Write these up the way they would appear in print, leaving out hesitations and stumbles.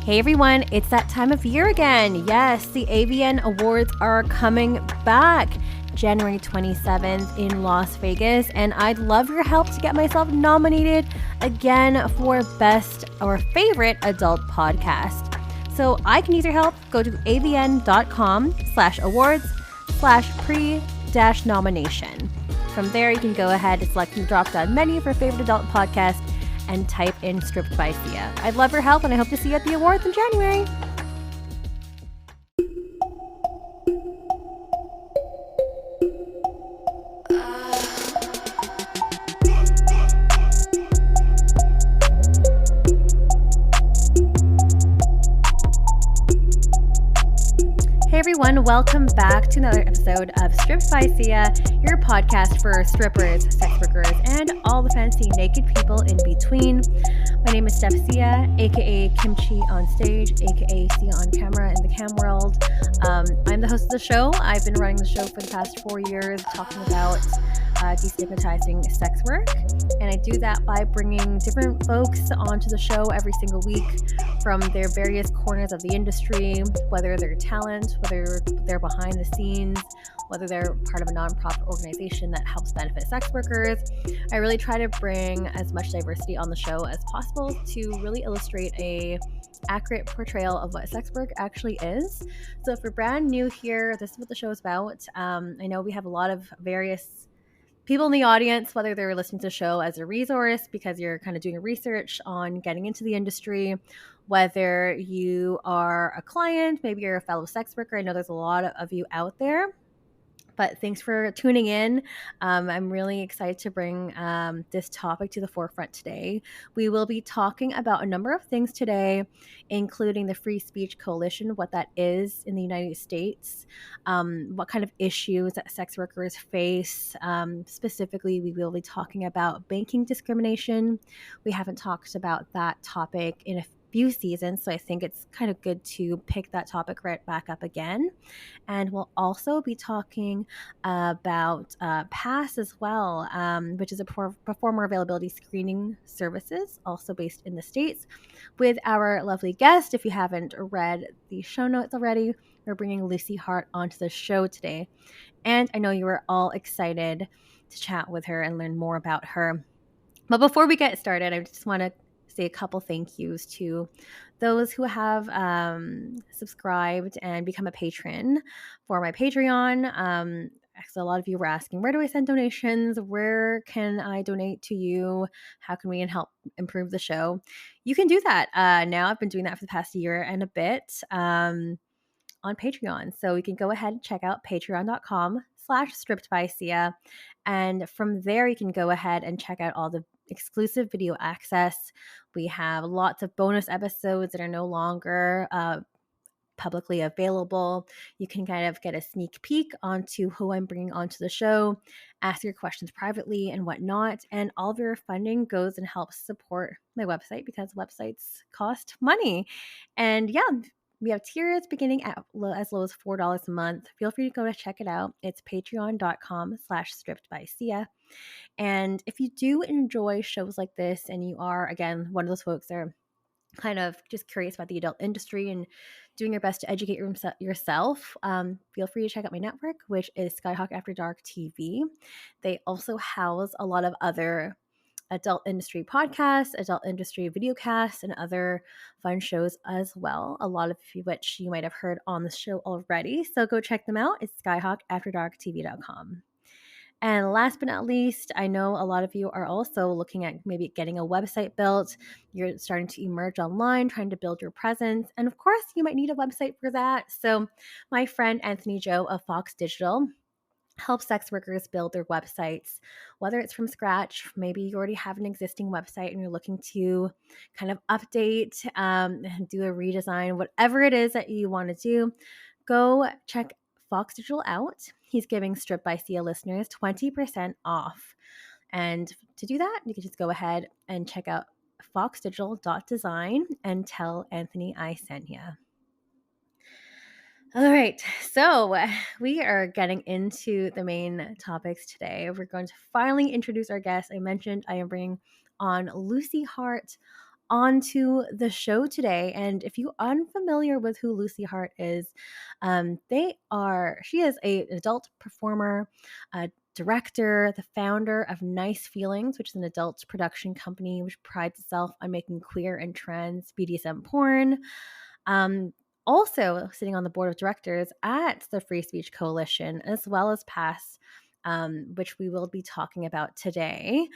Hey everyone, it's that time of year again. Yes, the AVN Awards are coming back January 27th in Las Vegas, and I'd love your help to get myself nominated again for Best or Favorite Adult Podcast. So I can use your help. Go to avn.com/awards/pre-nomination. From there, you can go ahead and select the drop-down menu for Favorite Adult Podcast and type in Stripped by Sia. I'd love your help, and I hope to see you at the awards in January. Hey everyone, welcome back to another episode of Stripped by Sia, your podcast for strippers, sex workers, and all the fancy naked people in between. My name is Steph Sia, aka Kimchi on stage, aka Sia on camera in the cam world. I'm the host of the show. I've been running the show for the past 4 years, talking about destigmatizing sex work, and I do that by bringing different folks onto the show every single week from their various corners of the industry, whether they're talent, whether they're behind the scenes, whether they're part of a nonprofit organization that helps benefit sex workers. I really try to bring as much diversity on the show as possible to really illustrate a accurate portrayal of what sex work actually is. So if you're brand new here, this is what the show is about. I know we have a lot of various people in the audience, whether they're listening to the show as a resource because you're kind of doing research on getting into the industry, whether you are a client, maybe you're a fellow sex worker. I know there's a lot of you out there. But thanks for tuning in. I'm really excited to bring this topic to the forefront today. We will be talking about a number of things today, including the Free Speech Coalition, what that is in the United States, what kind of issues that sex workers face. Specifically, we will be talking about banking discrimination. We haven't talked about that topic in a few seasons, so I think it's kind of good to pick that topic right back up again. And we'll also be talking about PASS as well, which is a performer availability screening services, also based in the States, with our lovely guest. If you haven't read the show notes already, we're bringing Lance Hart onto the show today. And I know you are all excited to chat with her and learn more about her. But before we get started, I just want to say a couple thank yous to those who have subscribed and become a patron for my Patreon. So a lot of you were asking, where do I send donations? Where can I donate to you? How can we help improve the show? You can do that now. I've been doing that for the past year and a bit on Patreon. So you can go ahead and check out patreon.com/strippedbysia. And from there, you can go ahead and check out all the exclusive video access. We have lots of bonus episodes that are no longer publicly available. You can kind of get a sneak peek onto who I'm bringing onto the show, ask your questions privately and whatnot. And all of your funding goes and helps support my website because websites cost money. And yeah, we have tiers beginning at as low as $4 a month. Feel free to go to check it out. It's patreon.com/strippedbysia. And if you do enjoy shows like this and you are, again, one of those folks that are kind of just curious about the adult industry and doing your best to educate yourself, feel free to check out my network, which is Skyhawk After Dark TV. They also house a lot of other adult industry podcasts, adult industry videocasts, and other fun shows as well, a lot of which you might have heard on the show already. So go check them out. It's skyhawkafterdarktv.com. And last but not least, I know a lot of you are also looking at maybe getting a website built. You're starting to emerge online, trying to build your presence. And of course, you might need a website for that. So my friend Anthony Joe of Fox Digital helps sex workers build their websites, whether it's from scratch. Maybe you already have an existing website and you're looking to kind of update, do a redesign, whatever it is that you want to do. Go check Fox Digital out. He's giving Stripped by Sia listeners 20% off. And to do that, you can just go ahead and check out foxdigital.design and tell Anthony I sent you. All right, so we are getting into the main topics today. We're going to finally introduce our guest. I mentioned I am bringing on Lance Hart onto the show today. And if you are unfamiliar with who Lucy Hart is, she is an adult performer, a director, the founder of Nice Feelings, which is an adult production company which prides itself on making queer and trans BDSM porn. Um, Also sitting on the board of directors at the Free Speech Coalition, as well as PASS, which we will be talking about today.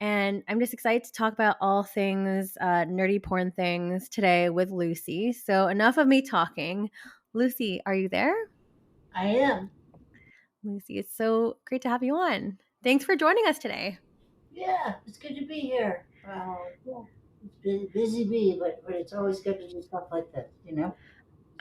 And I'm just excited to talk about all things nerdy porn things today with Lucy. So enough of me talking. Lucy, are you there? I am. Lucy, it's so great to have you on. Thanks for joining us today. Yeah, it's good to be here. Yeah, it's busy bee, but it's always good to do stuff like this. So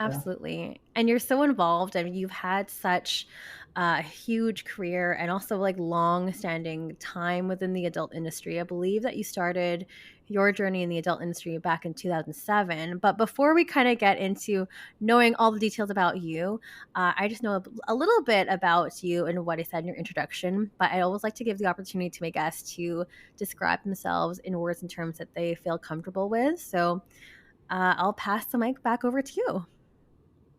Absolutely. And you're so involved. I mean, you've had such a huge career and also like long standing time within the adult industry. I believe that you started your journey in the adult industry back in 2007. But before we kind of get into knowing all the details about you, I just know a little bit about you and what I said in your introduction. But I always like to give the opportunity to my guests to describe themselves in words and terms that they feel comfortable with. So I'll pass the mic back over to you.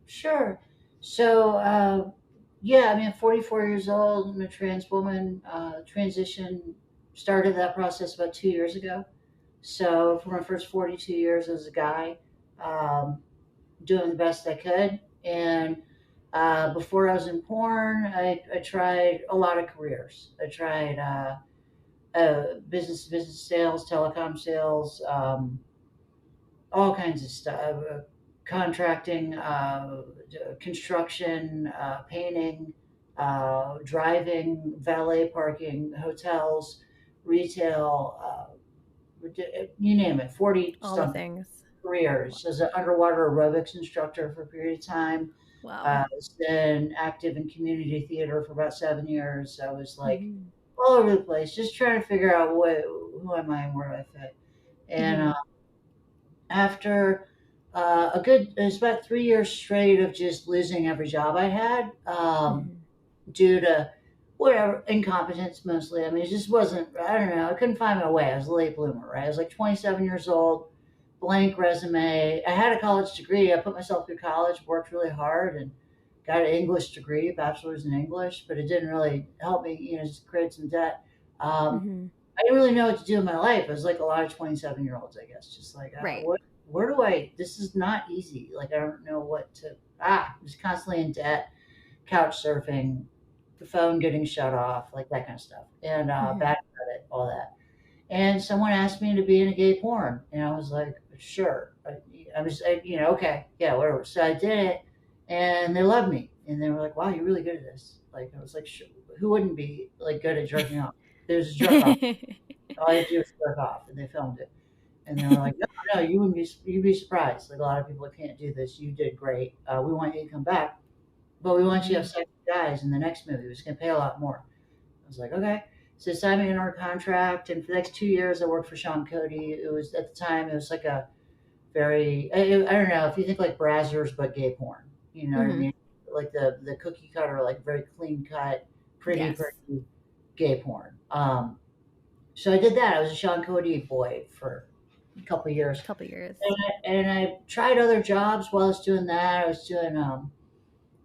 sure. So yeah, I mean, I'm 44 years old. I'm a trans woman. Transition started that process about 2 years ago. So for my first 42 years as a guy, um, doing the best I could. And before I was in porn, I tried a lot of careers. I tried business sales, telecom sales, all kinds of stuff, contracting, construction, painting, driving, valet parking, hotels, retail, you name it, 40 All the something things. careers as an underwater aerobics instructor for a period of time. Wow. I was then active in community theater for about 7 years. I was like Mhm. all over the place, just trying to figure out who am I and where do I fit. And Mhm. after it was about 3 years straight of just losing every job I had. Mhm. Due to whatever incompetence mostly. I mean, it just wasn't. I don't know. I couldn't find my way. I was a late bloomer, right? I was like 27 years old, blank resume. I had a college degree. I put myself through college, worked really hard, and got an English degree, bachelor's in English, but it didn't really help me. Just create some debt. Um, Mhm. I didn't really know what to do in my life. I was like a lot of 27-year-olds, I guess, just like Right. what. Where do I? This is not easy. Like I don't know what to. Just constantly in debt, couch surfing, the phone getting shut off, like that kind of stuff, and Mhm. bad credit, all that. And someone asked me to be in a gay porn, and I was like, sure. Okay, yeah, whatever. So I did it, and they loved me, and they were like, wow, you're really good at this. Like I was like, sure. Who wouldn't be like good at jerking off? There's a jerk off. All you have to do is jerk off, and they filmed it. And they were like, no, no, you'd be surprised. Like a lot of people can't do this. You did great. We want you to come back, but we want you to have Mhm. sex with guys in the next movie. It's going to pay a lot more. I was like, okay. So they signed me an our contract, and for the next 2 years, I worked for Sean Cody. It was at the time, it was like a I don't know if you think like Brazzers but gay porn. You know what I Mhm. mean? Like the cookie cutter, like very clean cut, Yes. pretty gay porn. So I did that. I was a Sean Cody boy for a couple of years, Couple years. and I tried other jobs while I was doing that. I was doing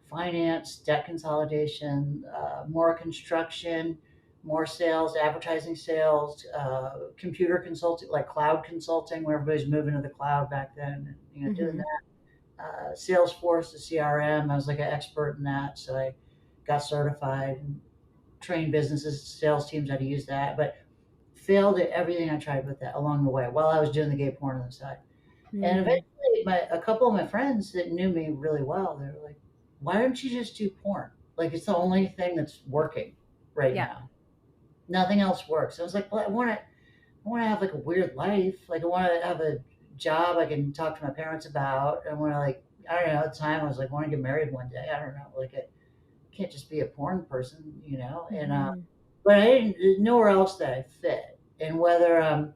finance, debt consolidation, more construction, more sales, advertising sales, computer consulting, like cloud consulting, where everybody's moving to the cloud back then. Doing Mhm. that. Salesforce, the CRM, I was like an expert in that, so I got certified and trained businesses, sales teams how to use that, but failed at everything I tried with that along the way while I was doing the gay porn on the side. And Mm. eventually, a couple of my friends that knew me really well, they were like, "Why don't you just do porn? Like it's the only thing that's working right Yeah. now. Nothing else works." I was like, "Well, I want to have like a weird life. Like I want to have a job I can talk to my parents about. I want to like I don't know. At the time, I was like, I want to get married one day. I don't know. Like I can't just be a porn person. And Mhm. but I didn't there's nowhere else that I fit. And whether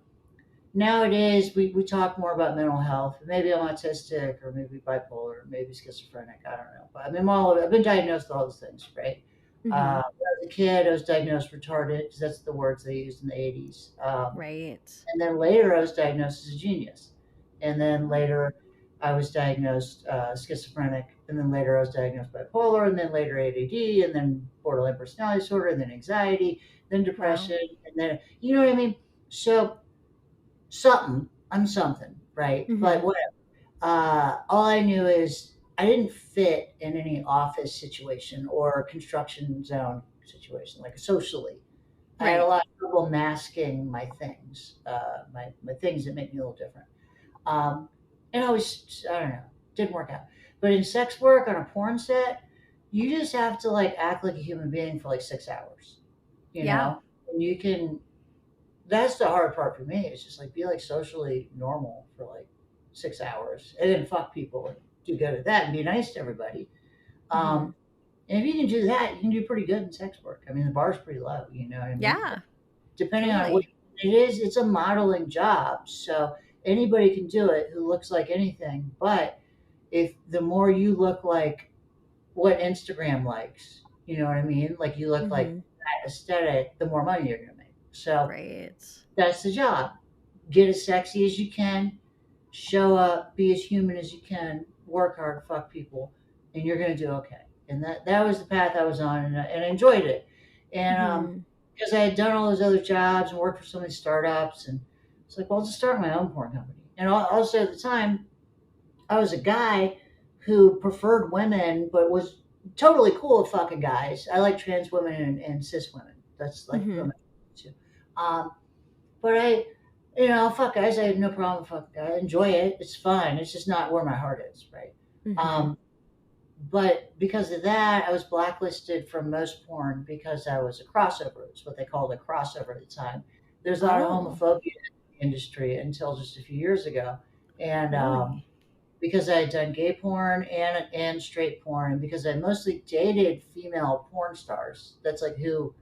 nowadays we talk more about mental health. Maybe I'm autistic or maybe bipolar or maybe schizophrenic. I don't know. But I mean, I've been diagnosed with all those things, right? Mm-hmm. When I was a kid, I was diagnosed retarded because that's the words they used in the 80s. Right. And then later, I was diagnosed as a genius. And then Oh. later, I was diagnosed schizophrenic. And then later, I was diagnosed bipolar. And then later, ADD. And then borderline personality disorder. And then anxiety. Then Wow. depression. And then, you know what I mean? So, something. I'm something, right? But Mm-hmm. whatever. All I knew is I didn't fit in any office situation or construction zone situation, like socially. I had a Right. lot of trouble masking my things, my things that make me a little different. Um, and I was, I don't know, didn't work out. But in sex work on a porn set, you just have to like act like a human being for like 6 hours, you Yeah. know? And you can, that's the hard part for me. It's just like be like socially normal for like 6 hours and then fuck people and do good at that and be nice to everybody. Mm-hmm. Um, and if you can do that, you can do pretty good in sex work. I mean, the bar's pretty low, you know what I mean? Yeah. Depending on what Totally. it is, it's a modeling job. So anybody can do it who looks like anything. But if the more you look like what Instagram likes, you know what I mean? Like you look like Mm-hmm. that aesthetic, the more money you're going to make. So Right. that's the job. Get as sexy as you can, show up, be as human as you can, work hard, fuck people, and you're going to do okay. And that was the path I was on, and I enjoyed it. And Mm-hmm. because I had done all those other jobs and worked for so many startups, and it's like, well, I'll just start my own porn company. And also at the time, I was a guy who preferred women, but was totally cool with fucking guys. I like trans women and cis women. That's like Mm-hmm. women too. Um, but fuck guys, I have no problem with fuck guys. I enjoy it. It's fun. It's just not where my heart is, right? Mm-hmm. Um, but because of that, I was blacklisted from most porn because I was a crossover. It's what they called a crossover at the time. There's a lot of Oh, homophobia in the industry until just a few years ago. And really? because I had done gay porn and straight porn, and because I mostly dated female porn stars, that's like who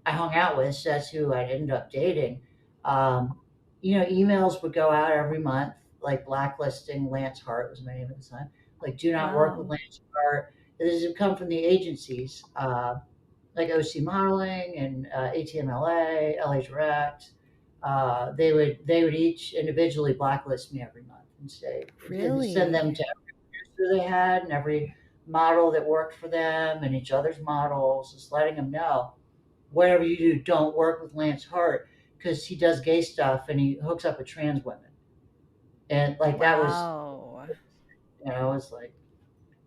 I hung out with, so that's who I'd end up dating. Um, emails would go out every month, like blacklisting Lance Hart was my name at the time. Like, do not work with Wow. Lance Hart. This has come from the agencies, like OC Modeling and ATMLA, LA Direct. They would each individually blacklist me every month and say and send them Really? to every producer they had and every model that worked for them and each other's models, just letting them know whatever you do, don't work with Lance Hart because he does gay stuff and he hooks up with trans women. And like that was, Wow. I was like,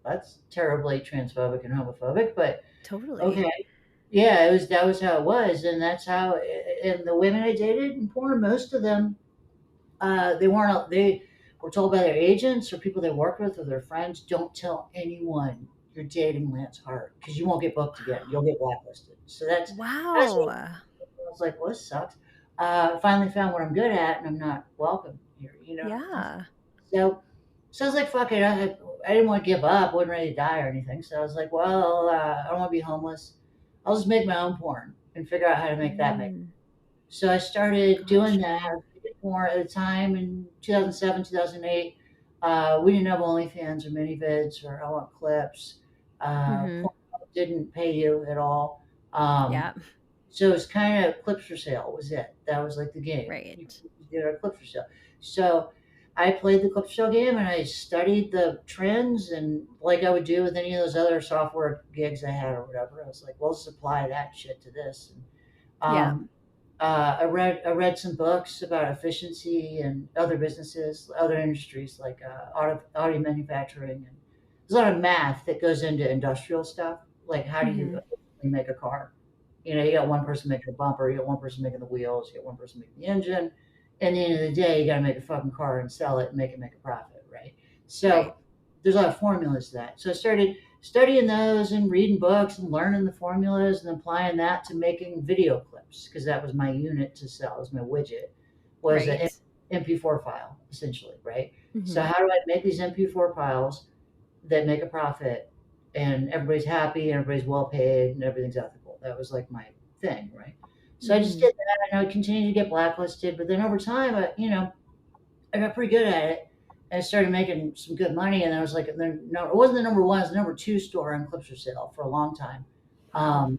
that's terribly transphobic and homophobic, but Totally. okay. Yeah, that was how it was. And that's how, and the women I dated in porn, most of them, they were told by their agents or people they worked with or their friends, don't tell anyone you're dating Lance Hart because you won't get booked again. You'll get blacklisted. So that's what Wow. I was like, well, this sucks. Finally found what I'm good at, and I'm not welcome here. You know what I mean? Yeah. So, so I was like, fuck it. I didn't want to give up. wasn't ready to die or anything. So I was like, well, I don't want to be homeless. I'll just make my own porn and figure out how to make that make. Mm, So I started doing that. I gotcha. was making porn at the time in 2007, 2008. We didn't have OnlyFans or mini vids or I want clips. Mhm. Porn didn't pay you at all. Um, Yeah. so it's kind of clips for sale was it. That was like the game. You Right. did our clips for sale. So I played the clip for sale game and I studied the trends and like I would do with any of those other software gigs I had or whatever. I was like, well, let's apply that shit to this. And, Yeah. um, I read some books about efficiency and other businesses, other industries like auto manufacturing, and there's a lot of math that goes into industrial stuff. Like how do you Mhm. make a car? You got one person making the bumper, you got one person making the wheels, you got one person making the engine. And at the end of the day, you got to make a fucking car and sell it and make a profit, right? Right. So there's a lot of formulas to that. So I started studying those and reading books and learning the formulas and applying that to making video clips because that was my unit to sell. It was my widget was an Right. MP4 file essentially, right? So Mhm. how do I make these MP4 files that make a profit and everybody's happy and everybody's well paid and everything's ethical? That was like my thing, right? So I just Mhm. did that and I would continue to get blacklisted, but then over time, I got pretty good at it and I started making some good money. And I was like, no, it wasn't the number one, it was the number two store on Clips for Sale for a long time. Wow.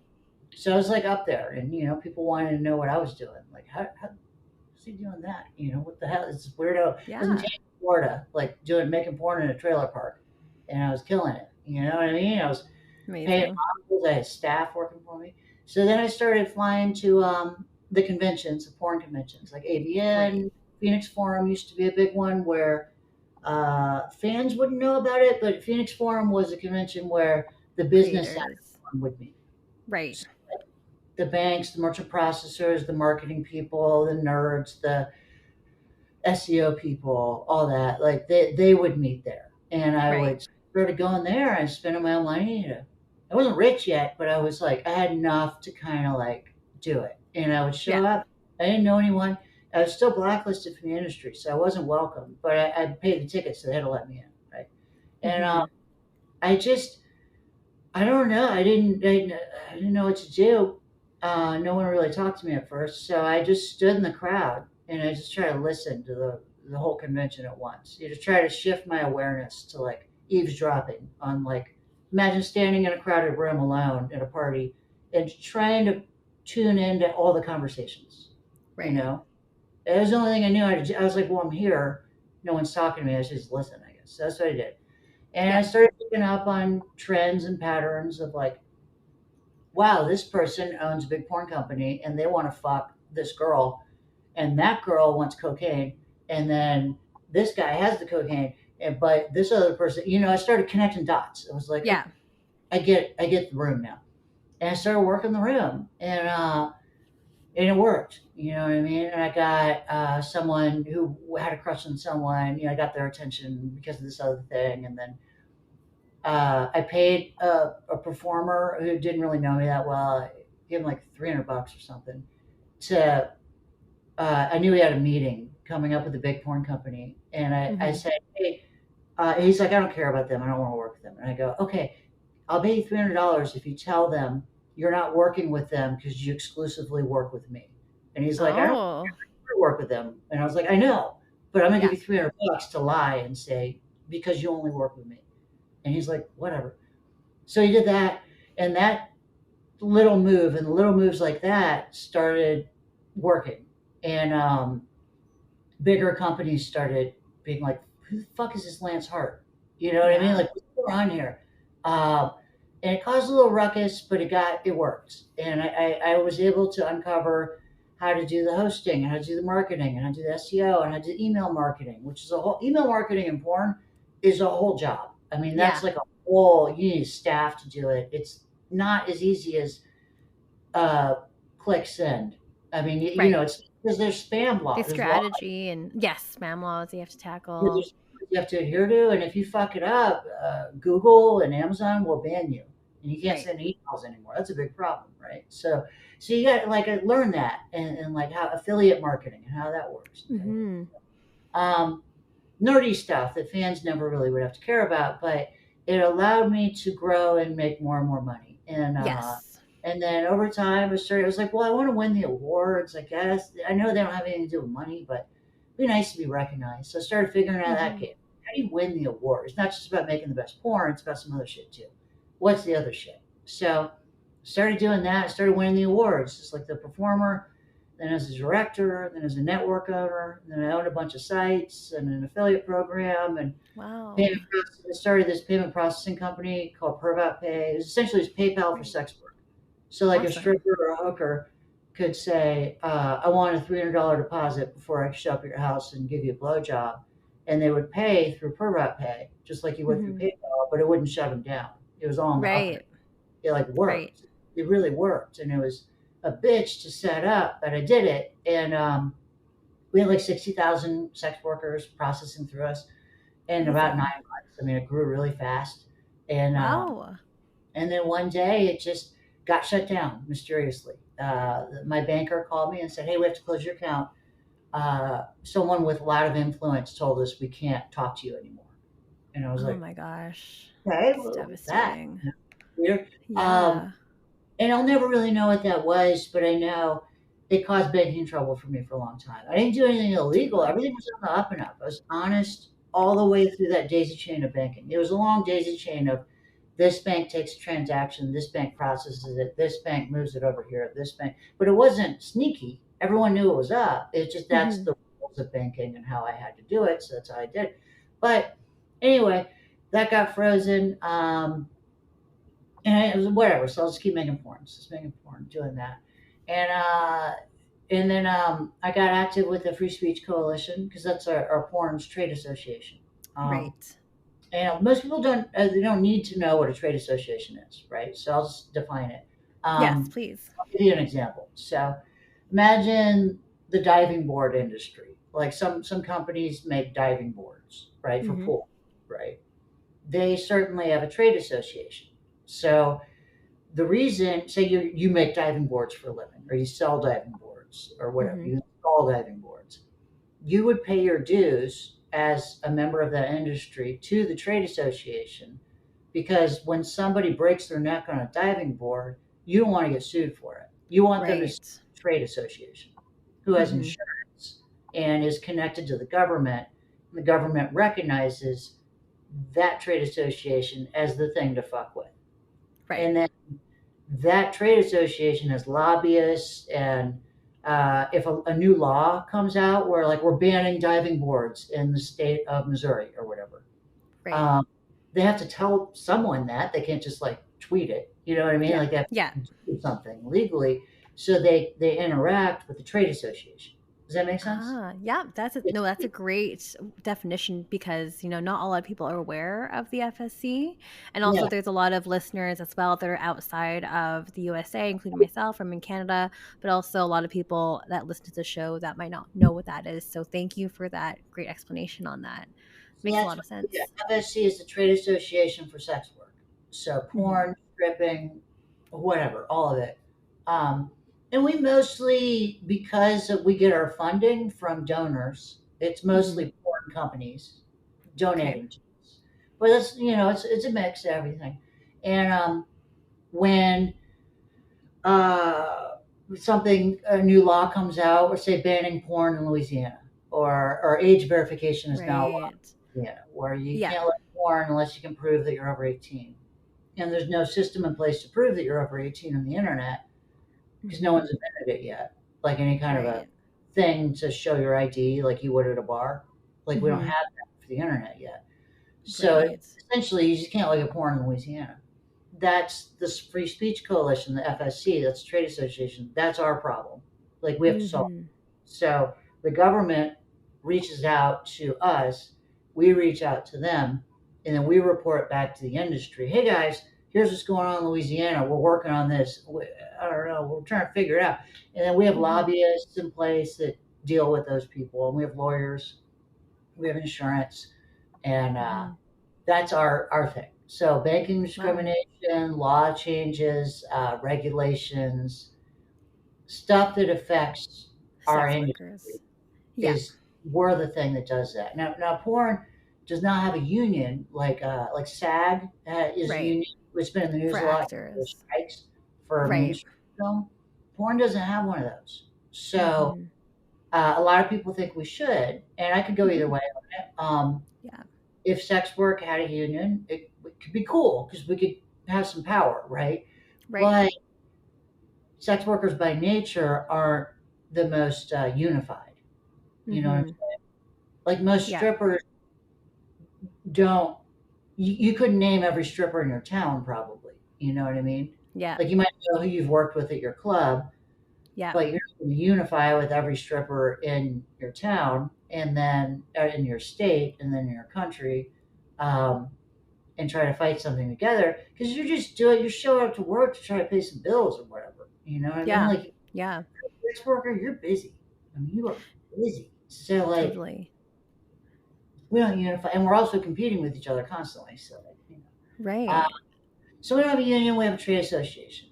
So I was like up there, and people wanted to know what I was doing. Like, how is he doing that? What the hell? It's weirdo. I was in Yeah. Tampa, Florida, like making porn in a trailer park, and I was killing it. You know what I mean? I was paying Amazing. hospitals. I had staff working for me. So then I started flying to the conventions, the porn conventions, like Great. AVN. Phoenix Forum used to be a big one where fans wouldn't know about it, but Phoenix Forum was a convention where the business side Creators. of porn would meet. Right. So the banks, the merchant processors, the marketing people, the nerds, the SEO people, all that, like they would meet there. And I Right. would started going there and spending my own money. I wasn't rich yet, but I was like, I had enough to kind of like do it. And I would Yeah. show up. I didn't know anyone. I was still blacklisted from the industry, so I wasn't welcome. But I paid the ticket, so they had to let me in, right? And Hmm. I just I don't know. I didn't know what to do. No one really talked to me at first, so I just stood in the crowd and I just tried to listen to the whole convention at once. You just try to shift my awareness to like eavesdropping on like imagine standing in a crowded room alone at a party and trying to tune into all the conversations. You Right. know, it was the only thing I knew how to do. I was like, well, I'm here. No one's talking to me. I should just listen. I guess so that's what I did. And I Yeah. started picking up on trends and patterns of like, wow, this person owns a big porn company and they want to fuck this girl, and that girl wants cocaine, and then this guy has the cocaine, but this other person, I started connecting dots. It was like, Yeah. okay, I get the room now, and I started working the room, and it worked. You know what I mean? And I got someone who had a crush on someone. I got their attention because of this other thing, and then I paid a performer who didn't really know me that well. I gave him like $300 or something. To I knew he had a meeting coming up with a big porn company, and I Hmm. said, "Hey," he's like, "I don't care about them. I don't want to work with them." And I go, "Okay, I'll pay you $300 if you tell them you're not working with them because you exclusively work with me." And he's like, "I don't Oh. work with them." And I was like, "I know, but I'm gonna give Yeah. you $300 to lie and say because you only work with me." And he's like, "Whatever." So he did that, and that little move and little moves like that started working. And bigger companies started being like, "Who the fuck is this Lance Hart?" You know what I mean? Yeah. Like, what's going on here? Um, and it caused a little ruckus, but it worked. And I was able to uncover how to do the hosting and how to do the marketing and how to do the SEO and how to do email marketing, which is a whole email marketing in porn is a whole job. I mean, that's Yeah. like a whole, you need staff to do it. It's not as easy as uh, click send. I mean, Right. it's because there's spam law. The There's law strategy and yes, spam laws you have to tackle. there's you have to adhere to, and if you fuck it up, Google and Amazon will ban you, and you can't Right. send emails anymore. That's a big problem, right? So you got to like learn that and like how affiliate marketing and how that works and things. Hmm. Um, Nerdy stuff that fans never really would have to care about, but it allowed me to grow and make more and more money. Yes. And then over time, I was like, well, I want to win the awards. I guess I know they don't have anything to do with money, but it'd be nice to be recognized. So I started figuring out that Hmm. game. How do you win the award? It's not just about making the best porn; it's about some other shit too. What's the other shit? So started doing that. I started winning the awards, just like the performer, then as a director, then as a network owner, then I owned a bunch of sites and an affiliate program and Wow. I started this payment processing company called Pay. Essentially, it's PayPal for Great. sex work. So, like a Awesome. stripper or a hooker could say, "I want a $300 deposit before I show up at your house and give you a blowjob," and they would pay through Pay, just like you would through Hmm. PayPal, but it wouldn't shut them down. It was all on the up and up. Right. It like Right. worked. It really worked, and it was a bitch to set up, but I did it, and we had like 60,000 sex workers processing through us in about Amazing. 9 months. I mean, it grew really fast, and Wow. then one day it just got shut down mysteriously. My banker called me and said, "Hey, we have to close your account. Someone with a lot of influence told us we can't talk to you anymore." And I was Oh like, my gosh. "Okay, It's well, what's that?" devastating. Weird. Um, Yeah. and I'll never really know what that was, but I know it caused banking trouble for me for a long time. I didn't do anything illegal. Totally. Everything was on the up and up. I was honest all the way through that daisy chain of banking. It was a long daisy chain of This bank takes a transaction, this bank processes it, this bank moves it over here, this bank. But it wasn't sneaky. Everyone knew it was up. It's just that's Mm-hmm. the rules of banking and how I had to do it. So that's how I did it. But anyway, that got frozen. And it was whatever. So I'll just keep making porn. Just making porn, doing that. And then I got active with the Free Speech Coalition because that's our porn's trade association. Um, Right. and most people don't they don't need to know what a trade association is, right? So I'll just define it. Yes, Um, please. I'll give you an example. So imagine the diving board industry. Like some companies make diving boards, right, for Mm-hmm. pool, right? They certainly have a trade association. So the reason, say you make diving boards for a living, or you sell diving boards, or whatever, Mm-hmm. you install diving boards, you would pay your dues as a member of that industry to the trade association because when somebody breaks their neck on a diving board, you don't want to get sued for it. You want them to sue Right. the trade association who has Mm-hmm. insurance and is connected to the government. And the government recognizes that trade association as the thing to fuck with. Right. And then that trade association has lobbyists and if a new law comes out where like we're banning diving boards in the state of Missouri or whatever, Right. um, they have to tell someone that they can't just like tweet it. You know what I mean? Yeah. Like they have Yeah. to do something legally, so they interact with the trade association. Does that make sense? Ah, yeah, It's, that's a great definition because, not a lot of people are aware of the FSC. And also yeah, there's a lot of listeners as well that are outside of the USA, including myself. I'm in Canada, but also a lot of people that listen to the show that might not know what that is. So thank you for that great explanation on that. so Makes a that's lot of what yeah, sense. FSC is the Trade Association for Sex Work. So Hmm. porn, stripping, whatever, all of it. Um, and we mostly, because we get our funding from donors, it's Hmm. mostly porn companies Okay. donating to us. But it's it's a mix of everything. And when uh, a new law comes out, or say banning porn in Louisiana, or age verification is now allowed Right. in Louisiana, where you Yeah. can't look at porn unless you can prove that you're over 18. And there's no system in place to prove that you're over 18 on the internet because no Hmm. one's invented it yet. Like any kind of a Right. thing to show your ID, like you would at a bar. Like we don't Hmm. have that for the internet yet. So Right. essentially, you just can't look at porn in Louisiana. That's the Free Speech Coalition, the FSC, that's the trade association. That's our problem. Like we have to solve. Hmm. So the government reaches out to us, we reach out to them, and then we report back to the industry. Hey guys, here's what's going on in Louisiana. We're working on this. I don't know. We're trying to figure it out. And then we have Hmm. lobbyists in place that deal with those people, and we have lawyers, we have insurance, and Hmm. that's our thing. So banking Wow. discrimination, law changes, regulations, stuff that affects our Sex industry workers. Yeah. is we're the thing that does that. Now porn does not have a union like SAG is a Right. union. It's been in the For news a lot for actors. strikes for Right. mainstream film. Porn doesn't have one of those. So Mhm. a lot of people think we should, and I could go either Mhm. way on it. Yeah. If sex work had a union, it could be cool because we could have some power, right? Right. But sex workers by nature aren't the most unified. You know what I'm Mhm. saying? Like most Yeah. strippers don't. You couldn't name every stripper in your town, probably. You know what I mean? Yeah. Like you might know who you've worked with at your club, Yeah. but you're not going to unify with every stripper in your town, and then in your state, and then in your country. Um, and try to fight something together because you're just doing you show up to work to try to pay some bills or whatever. You know what I mean? Yeah. Like Yeah. sex worker, you're busy. I mean, you are busy. So like Totally. we don't unify, and we're also competing with each other constantly. So uh, Right. so we don't have a union. We have a trade association.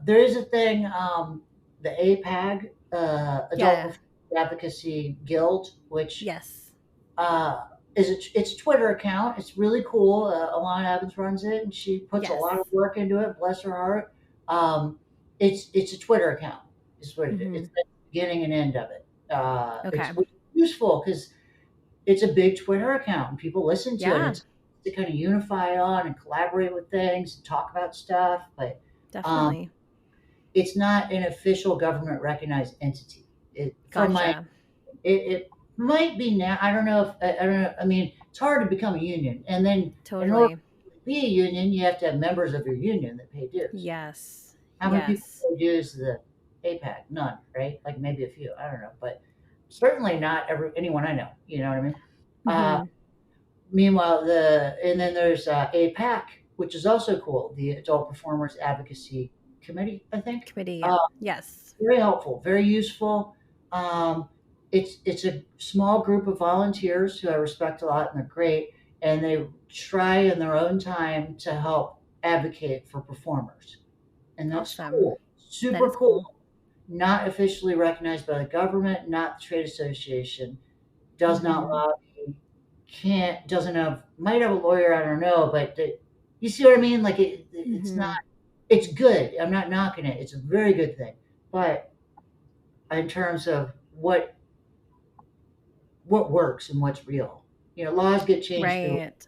There is a thing, the APAG, Adult Yeah. Performance Advocacy Guild, which Yes. uh, it's a Twitter account. It's really cool. Alana Evans runs it, and she puts a lot of Yes. work into it. Bless her heart. Um, it's a Twitter account. Is what it is. It's Mhm. the beginning and end of it. Okay. It's useful because it's a big Twitter account, and people listen to it. And Yeah. to kind of unify on and collaborate with things and talk about stuff, but um, Definitely. it's not an official government recognized entity. From my Gotcha. it might be now. I don't know if I don't know. I mean, it's hard to become a union, and then in order Totally. to be a union, you have to have members of your union that pay dues. Yes. How many people Yes. pay dues to the APAC? None, right? Like maybe a few. I don't know, but certainly not anyone I know. You know what I mean? Uh, Mm-hmm. Meanwhile, and then there's APAC, which is also cool. The Adult Performers Advocacy Committee, I think. Committee. Uh, Yes. Very helpful, very useful. Um, it's a small group of volunteers who I respect a lot, and they're great. And they try in their own time to help advocate for performers, and that's Awesome. cool, That super is cool. cool. Not officially recognized by the government, not the trade association. Does not Mm-hmm. lobby. Can't doesn't have might have a lawyer. I don't know, but you see what I mean? Like it's not. Mm-hmm. It's good. I'm not knocking it. It's a very good thing, but in terms of what works and what's real. Laws get changed through Right.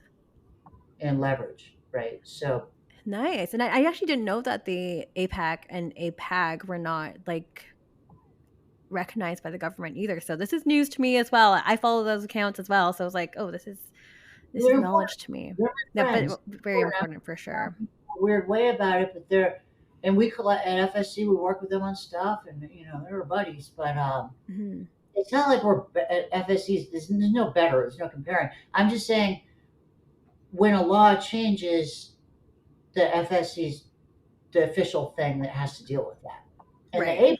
and leverage, right? So Nice. And I actually didn't know that the APAC and APAG were not like recognized by the government either. So this is news to me as well. I follow those accounts as well. So I was like, oh, this is they're important. knowledge to me. They're my Yeah, friends. but very important for sure. A weird way about it, but and we collect at FSC. We work with them on stuff, and they were buddies. But Hmm. it's not like we're at FSC's. There's no better. There's no comparing. I'm just saying when a law changes, the FSC's the official thing that has to deal with that. And the Right.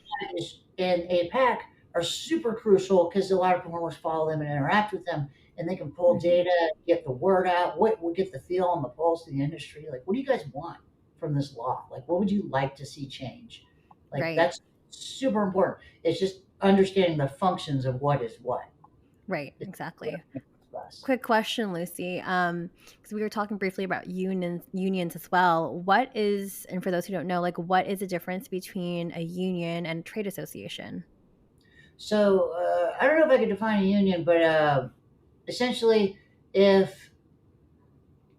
APAC are super crucial because a lot of performers follow them and interact with them, and they can pull Hmm. data, get the word out. What will get the feel on the pulse of the industry? Like, what do you guys want from this law? Like, what would you like to see change? Like, Right. that's super important. It's just understanding the functions of what is what. Right. It's Exactly. less. Quick question, Lucy. Because we were talking briefly about unions as well. What is, and for those who don't know, like what is the difference between a union and a trade association? So I don't know if I could define a union, but essentially, if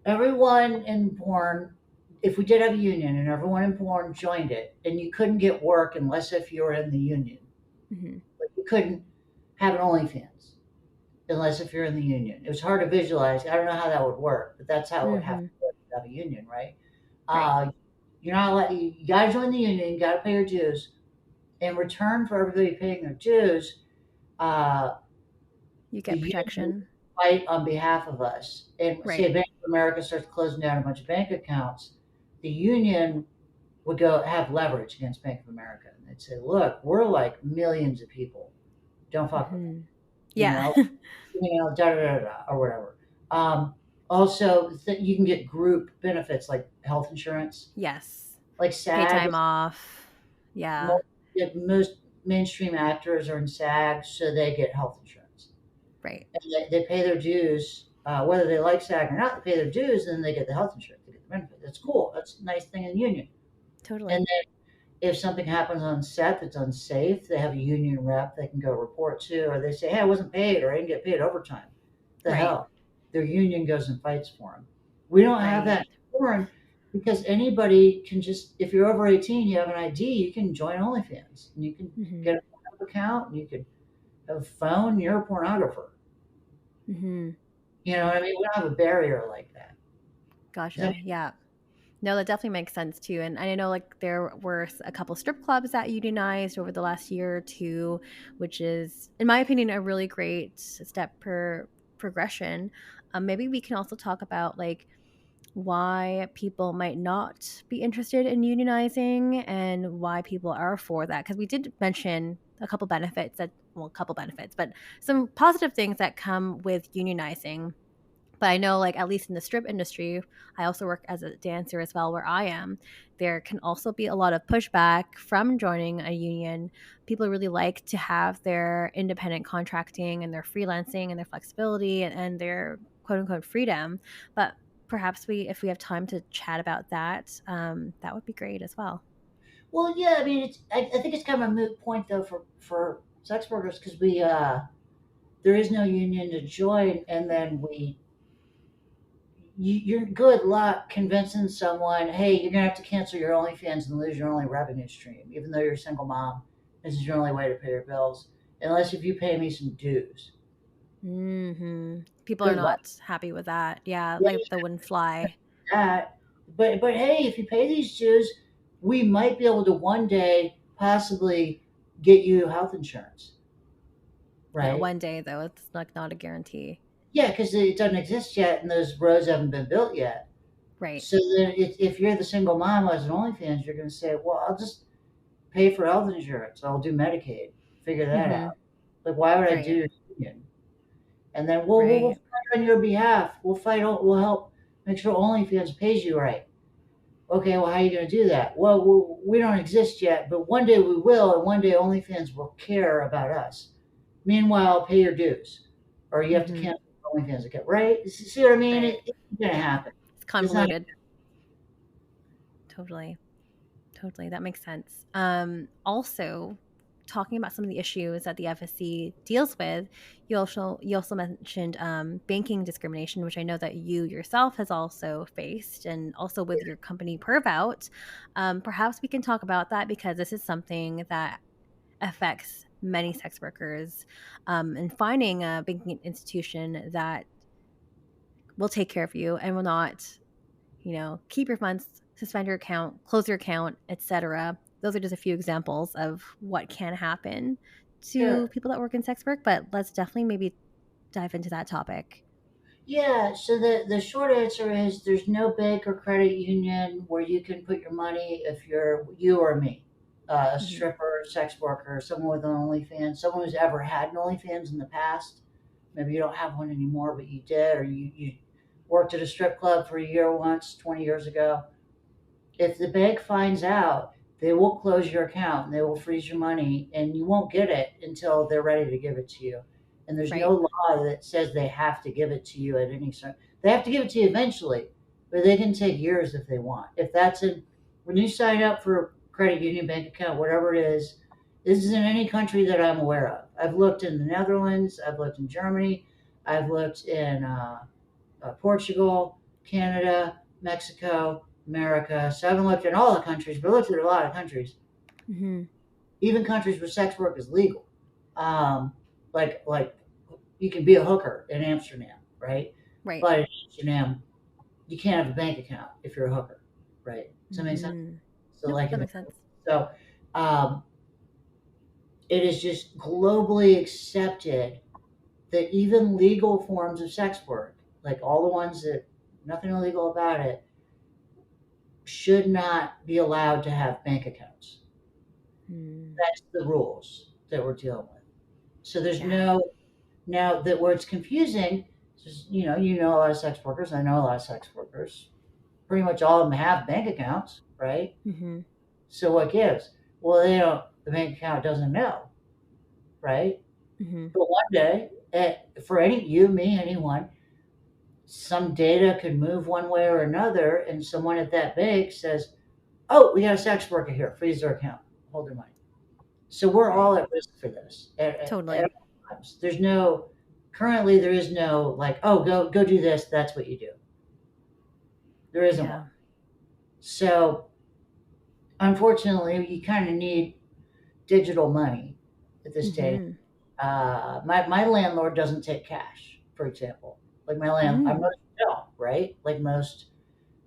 everyone in porn, if we did have a union and everyone in porn joined it, and you couldn't get work unless if you were in the union, Hmm. like you couldn't have an OnlyFans unless if you're in the union. It was hard to visualize. I don't know how that would work, but that's how it would have to Hmm. work to have a union, right? Right. Uh, you're not allowed, you got to join the union. You got to pay your dues. In return for everybody paying their dues, uh, You the get union would protection. fight on behalf of us. And say Right. Bank of America starts closing down a bunch of bank accounts, the union would go have leverage against Bank of America. And they'd say, look, we're like millions of people. Don't fuck with them. Hmm. You Yeah. know, da da da da or whatever. Also, you can get group benefits like health insurance, Yes. like Pay SAG. time off. Yeah. Most, most mainstream actors are in SAG, so they get health insurance. Right. And they pay their dues, whether they like SAG or not. They pay their dues, and then they get the health insurance. They get the benefit. That's cool. That's a nice thing in the union. And Totally. then if something happens on set that's unsafe, they have a union rep they can go report to, or they say, "Hey, I wasn't paid, or I didn't get paid overtime." The Right. hell, their union goes and fights for them. We don't have Right. that in porn because anybody can just, if you're over 18, you have an ID, you can join OnlyFans, and you can Hmm. get a porn account, and you can have a phone. You're a pornographer. Hmm. You know what I mean? We don't have a barrier like that. Does that Gotcha. Yeah. No, that definitely makes sense too. And I know like there were a couple strip clubs that unionized over the last year or two, which is, in my opinion, a really great step per progression. Maybe we can also talk about like why people might not be interested in unionizing and why people are for that. Because we did mention a couple benefits well, a couple benefits, but some positive things that come with unionizing. But I know, like, at least in the strip industry, I also work as a dancer as well, where I am. There can also be a lot of pushback from joining a union. People really like to have their independent contracting and their freelancing and their flexibility and their quote unquote freedom. But perhaps if we have time to chat about that, that would be great as well. Well, yeah. I mean, I think it's kind of a moot point though for sex workers because there is no union to join, and then you're good luck convincing someone, hey, you're gonna have to cancel your OnlyFans and lose your only revenue stream, even though you're a single mom. This is your only way to pay your bills, unless if you pay me some dues. People are Good luck. not happy with that. Yeah, Yeah, like that wouldn't fly. that. But hey, if you pay these dues, we might be able to one day possibly get you health insurance, Yeah, right? one day though, it's like not a guarantee. Yeah, because it doesn't exist yet, and those roads haven't been built yet. Right. So then, if you're the single mom who has an OnlyFans, you're going to say, "Well, I'll just pay for health insurance. I'll do Medicaid. Figure that Mhm. out. Like, why would I do Right. your union?" And then we'll Right. fight on your behalf. We'll fight. We'll help make sure OnlyFans pays you right. Okay, well, how are you going to do that? Well, we don't exist yet, but one day we will, and one day OnlyFans will care about us. Meanwhile, pay your dues, or you have to Mhm. cancel OnlyFans account. Right? See what I mean? Right. It's going to Yeah. happen. It's It's not. convoluted. Totally. Totally, that makes sense. Also, talking about some of the issues that the FSC deals with, you also mentioned banking discrimination, which I know that you yourself has also faced, and also with your company Pervout. Perhaps we can talk about that because this is something that affects many sex workers, and finding a banking institution that will take care of you and will not keep your funds, suspend your account, close your account, etc. Those are just a few examples of what can happen to Sure. people that work in sex work, but let's definitely maybe dive into that topic. Yeah, so the short answer is there's no bank or credit union where you can put your money if you're you or me, a Mhm. stripper, sex worker, someone with an OnlyFans, someone who's ever had an OnlyFans in the past. Maybe you don't have one anymore, but you did, or you worked at a strip club for a year once, 20 years ago. If the bank finds out, they will close your account and they will freeze your money, and you won't get it until they're ready to give it to you. And there's no Right. law that says they have to give it to you at any certain. They have to give it to you eventually, but they can take years if they want. If that's in when you sign up for a credit union, bank account, whatever it is, this is in any country that I'm aware of. I've looked in the Netherlands, I've looked in Germany, I've looked in Portugal, Canada, Mexico, America. So I haven't looked at all the countries, but I looked at a lot of countries, Hmm. even countries where sex work is legal. Um, like you can be a hooker in Amsterdam, right? Right. But in Amsterdam, you can't have a bank account if you're a hooker, right? Does that make sense? Hmm. So Nope, like that in the makes sense. so um, it is just globally accepted that even legal forms of sex work, like all the ones that nothing illegal about it, should not be allowed to have bank accounts. Hmm. That's the rules that we're dealing with. So there's Yeah. no now that where it's confusing. Is, you know a lot of sex workers. I know a lot of sex workers. Pretty much all of them have bank accounts, right? Hmm. So what gives? Well, they don't. The bank account doesn't know, right? Hmm. But one day, for any you, me, anyone, some data could move one way or another, and someone at that bank says, "Oh, we got a sex worker here. Freeze their account. Hold their money." So we're Right. all at risk for this at Totally. all times. There's no currently there is no like, oh, go do this. That's what you do. There isn't one. Yeah. So unfortunately, you kind of need digital money at this day. Hmm. My landlord doesn't take cash, for example. Like I'm Mm. most don't, right? Like most,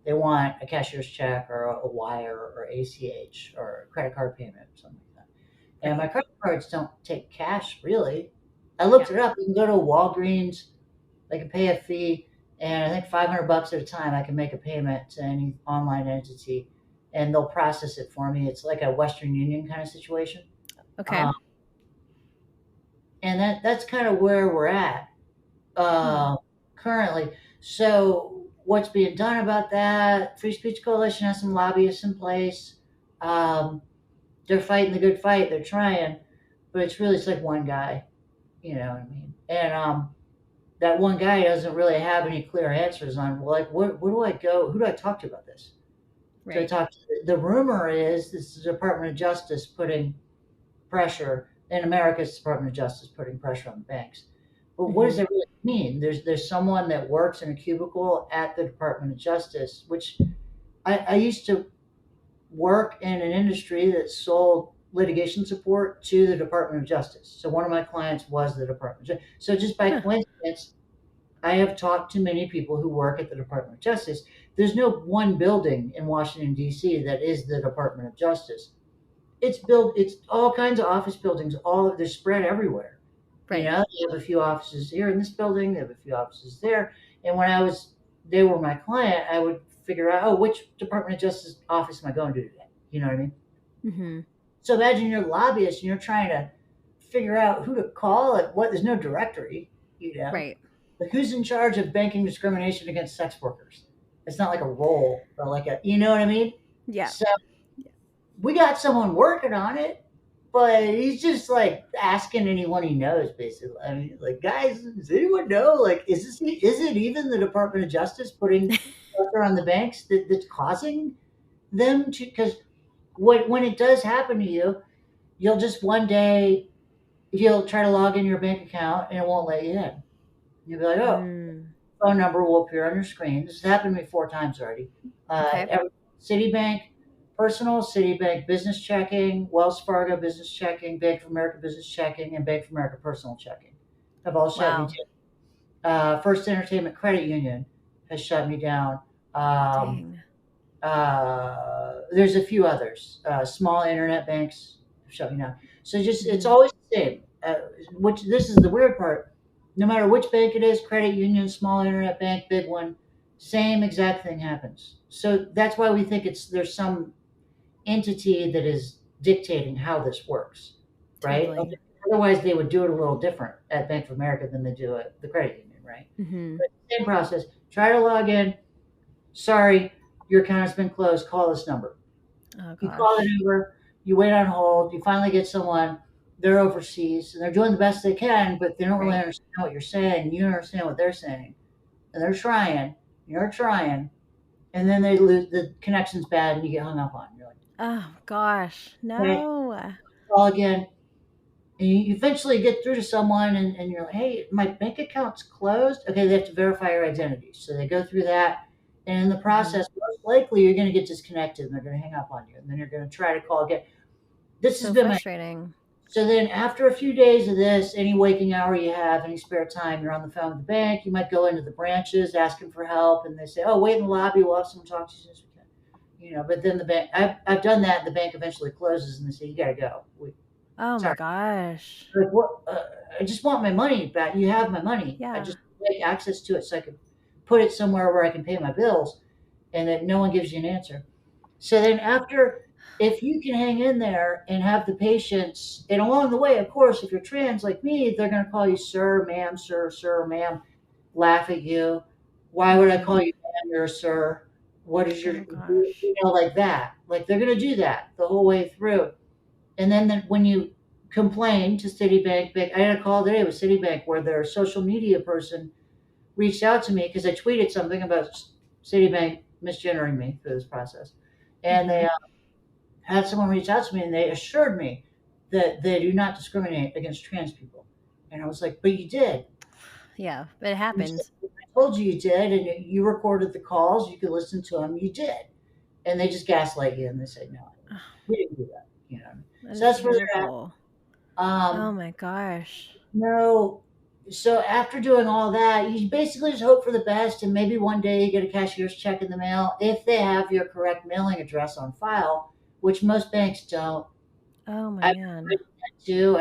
they want a cashier's check or a wire or ACH or a credit card payment or something like that. And my Right. credit cards don't take cash really. I Yeah. looked it up. You can go to Walgreens, they can pay a fee, and I think $500 at a time I can make a payment to any online entity, and they'll process it for me. It's like a Western Union kind of situation, Okay. um, and that's kind of where we're at Hmm. uh, currently. So what's being done about that? Free Speech Coalition has some lobbyists in place. Um, they're fighting the good fight. They're trying, but it's like one guy. You know what I mean? And that one guy doesn't really have any clear answers on, well, like, where do I go? Who do I talk to about this? Do I Right. talk to the rumor is this is the Department of Justice putting pressure in America's Department of Justice putting pressure on the banks. But what does Mm-hmm. that really mean? There's someone that works in a cubicle at the Department of Justice, which I used to work in an industry that sold litigation support to the Department of Justice. So one of my clients was the Department of Justice. So just by Huh. coincidence, I have talked to many people who work at the Department of Justice. There's no one building in Washington, D.C. that is the Department of Justice. It's all kinds of office buildings, they're spread everywhere. Right. They have a few offices here in this building, they have a few offices there. And they were my client, I would figure out, oh, which Department of Justice office am I going to today? You know what I mean? Mm-hmm. So imagine you're a lobbyist and you're trying to figure out who to call and there's no directory, you know? Right. Like who's in charge of banking discrimination against sex workers? It's not like a role or you know what I mean? Yeah. So we got someone working on it, but he's just like asking anyone he knows, basically. I mean, like, guys, does anyone know? Like, is it even the Department of Justice putting pressure on the banks that's causing them to? Because when it does happen to you, you'll just one day you'll try to log in your bank account and it won't let you in. You'll be like, oh, Mm. phone number will appear on your screen. This has happened to me 4 times already. Okay. Citibank personal, Citibank business checking, Wells Fargo business checking, Bank of America business checking, and Bank of America personal checking have all shut me Wow. down. First Entertainment Credit Union has shut me down. Um, Dang. there's a few others. Small internet banks have shut me down. So just it's Mm-hmm. always the same. Which this is the weird part. No matter which bank it is, credit union, small internet bank, big one, same exact thing happens. So that's why we think there's some entity that is dictating how this works, right? Totally. Otherwise, they would do it a little different at Bank of America than they do at the credit union, right? Mm-hmm. But same process. Try to log in. Sorry, your account has been closed. Call this number. Oh You call the gosh. number. You wait on hold. You finally get someone. They're overseas and they're doing the best they can, but they don't really Right. understand what you're saying. You don't understand what they're saying, and they're trying. You're trying, and then they lose the connection's bad, and you get hung up on. You're like, Oh gosh. okay, No. call again. And you eventually get through to someone and you're like, hey, my bank account's closed. Okay, they have to verify your identity. So they go through that. And in the Mm-hmm. process, most likely you're going to get disconnected and they're going to hang up on you. And then you're going to try to call again. This has So been my. frustrating. So then after a few days of this, any waking hour you have, any spare time, you're on the phone with the bank. You might go into the branches asking for help. And they say, oh, wait in the lobby. We'll have someone talk to you as soon as we can. But then the bank, I've done that. And the bank eventually closes and they say, you got to go. Oh my Sorry. gosh. Like what? I just want my money back. You have my money. I Yeah. just like access to it so I can put it somewhere where I can pay my bills, and that no one gives you an answer. So then after, if you can hang in there and have the patience, and along the way, of course, if you're trans like me, they're going to call you sir, ma'am, sir, ma'am, laugh at you. Why would I Mm-hmm. call you ma'am or sir? What is your, Oh gosh. like that? Like they're going to do that the whole way through. And then when you complain to Citibank, I had a call today with Citibank where their social media person reached out to me because I tweeted something about Citibank misgendering me through this process. And Mm-hmm. they had someone reach out to me and they assured me that they do not discriminate against trans people. And I was like, but you did. Yeah, but it You said, happens. I told you you did, and you recorded the calls. You could listen to them. You did. And they just gaslight you and they say, no, we didn't do that. That So is that's where they're at. terrible. Oh Um, my gosh. No. So after doing all that, you basically just hope for the best, and maybe one day you get a cashier's check in the mail if they have your correct mailing address on file, which most banks don't. Oh my I've man. written that too.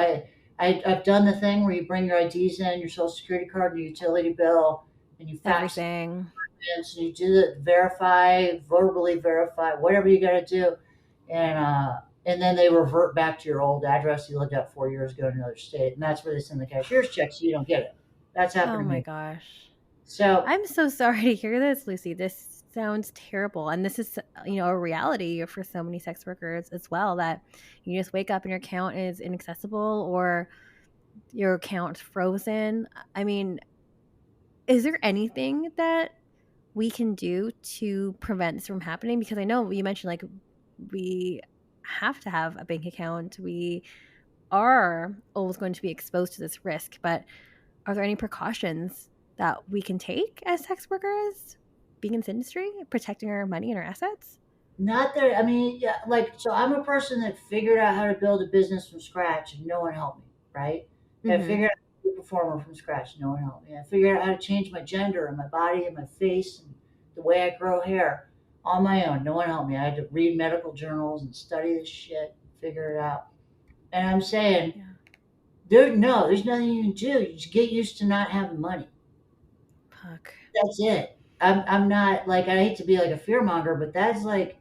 I've done the thing where you bring your IDs in, your social security card, and your utility bill, and you fax Everything. documents, and you do the verify, verbally verify, whatever you got to do, and then they revert back to your old address you lived at 4 years ago in another state, and that's where they send the cashier's check, so you don't get it. That's happened Oh to my me. gosh. So I'm so sorry to hear this, Lucy. This sounds terrible. And this is, a reality for so many sex workers as well, that you just wake up and your account is inaccessible or your account's frozen. I mean, is there anything that we can do to prevent this from happening? Because I know you mentioned like we have to have a bank account. We are always going to be exposed to this risk, but are there any precautions that we can take as sex workers being in this industry, protecting our money and our assets? Not that, I mean, yeah, like, so I'm a person that figured out how to build a business from scratch and no one helped me, right? I Mm-hmm. figured out how to be a performer from scratch, no one helped me. I figured out how to change my gender and my body and my face and the way I grow hair on my own. No one helped me. I had to read medical journals and study this shit, figure it out. And I'm saying, Yeah. there's nothing you can do. You just get used to not having money. Fuck. That's it. I'm not like, I hate to be like a fear monger, but that's like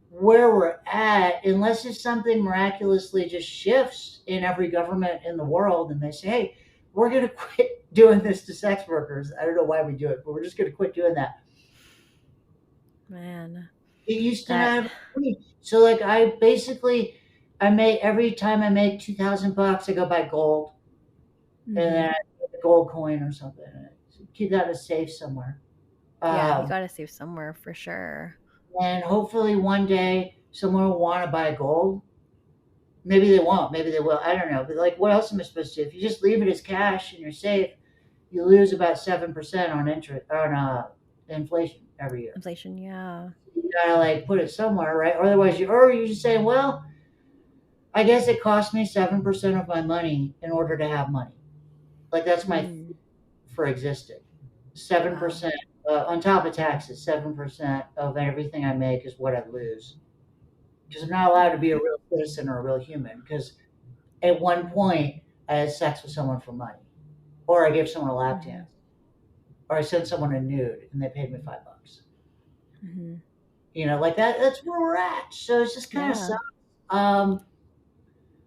where we're at, unless it's something miraculously just shifts in every government in the world and they say, hey, we're going to quit doing this to sex workers. I don't know why we do it, but we're just going to quit doing that. Man, It used to that. not have money. So, like, I make every time I make $2,000, I go buy gold and Mm-hmm. then I get a gold coin or something. Keep that in a safe somewhere. Yeah, you Um, gotta save somewhere for sure. and hopefully one day someone will want to buy gold. Maybe they won't. Maybe they will. I don't know. But like, what else am I supposed to do? If you just leave it as cash and you're safe, you lose about 7% on interest on inflation every year. Inflation, yeah. You gotta like put it somewhere, right? Or otherwise, or you just say, well, I guess it cost me 7% of my money in order to have money. Like that's my Mm, fee for existing. Seven wow. percent on top of taxes. 7% of everything I make is what I lose because I'm not allowed to be a Yeah. real citizen or a real human because at one point I had sex with someone for money, or I gave someone a lap Mm-hmm. dance, or I sent someone a nude and they paid me $5. Mm-hmm. Like that. That's where we're at. So it's just kind of Yeah. sucks.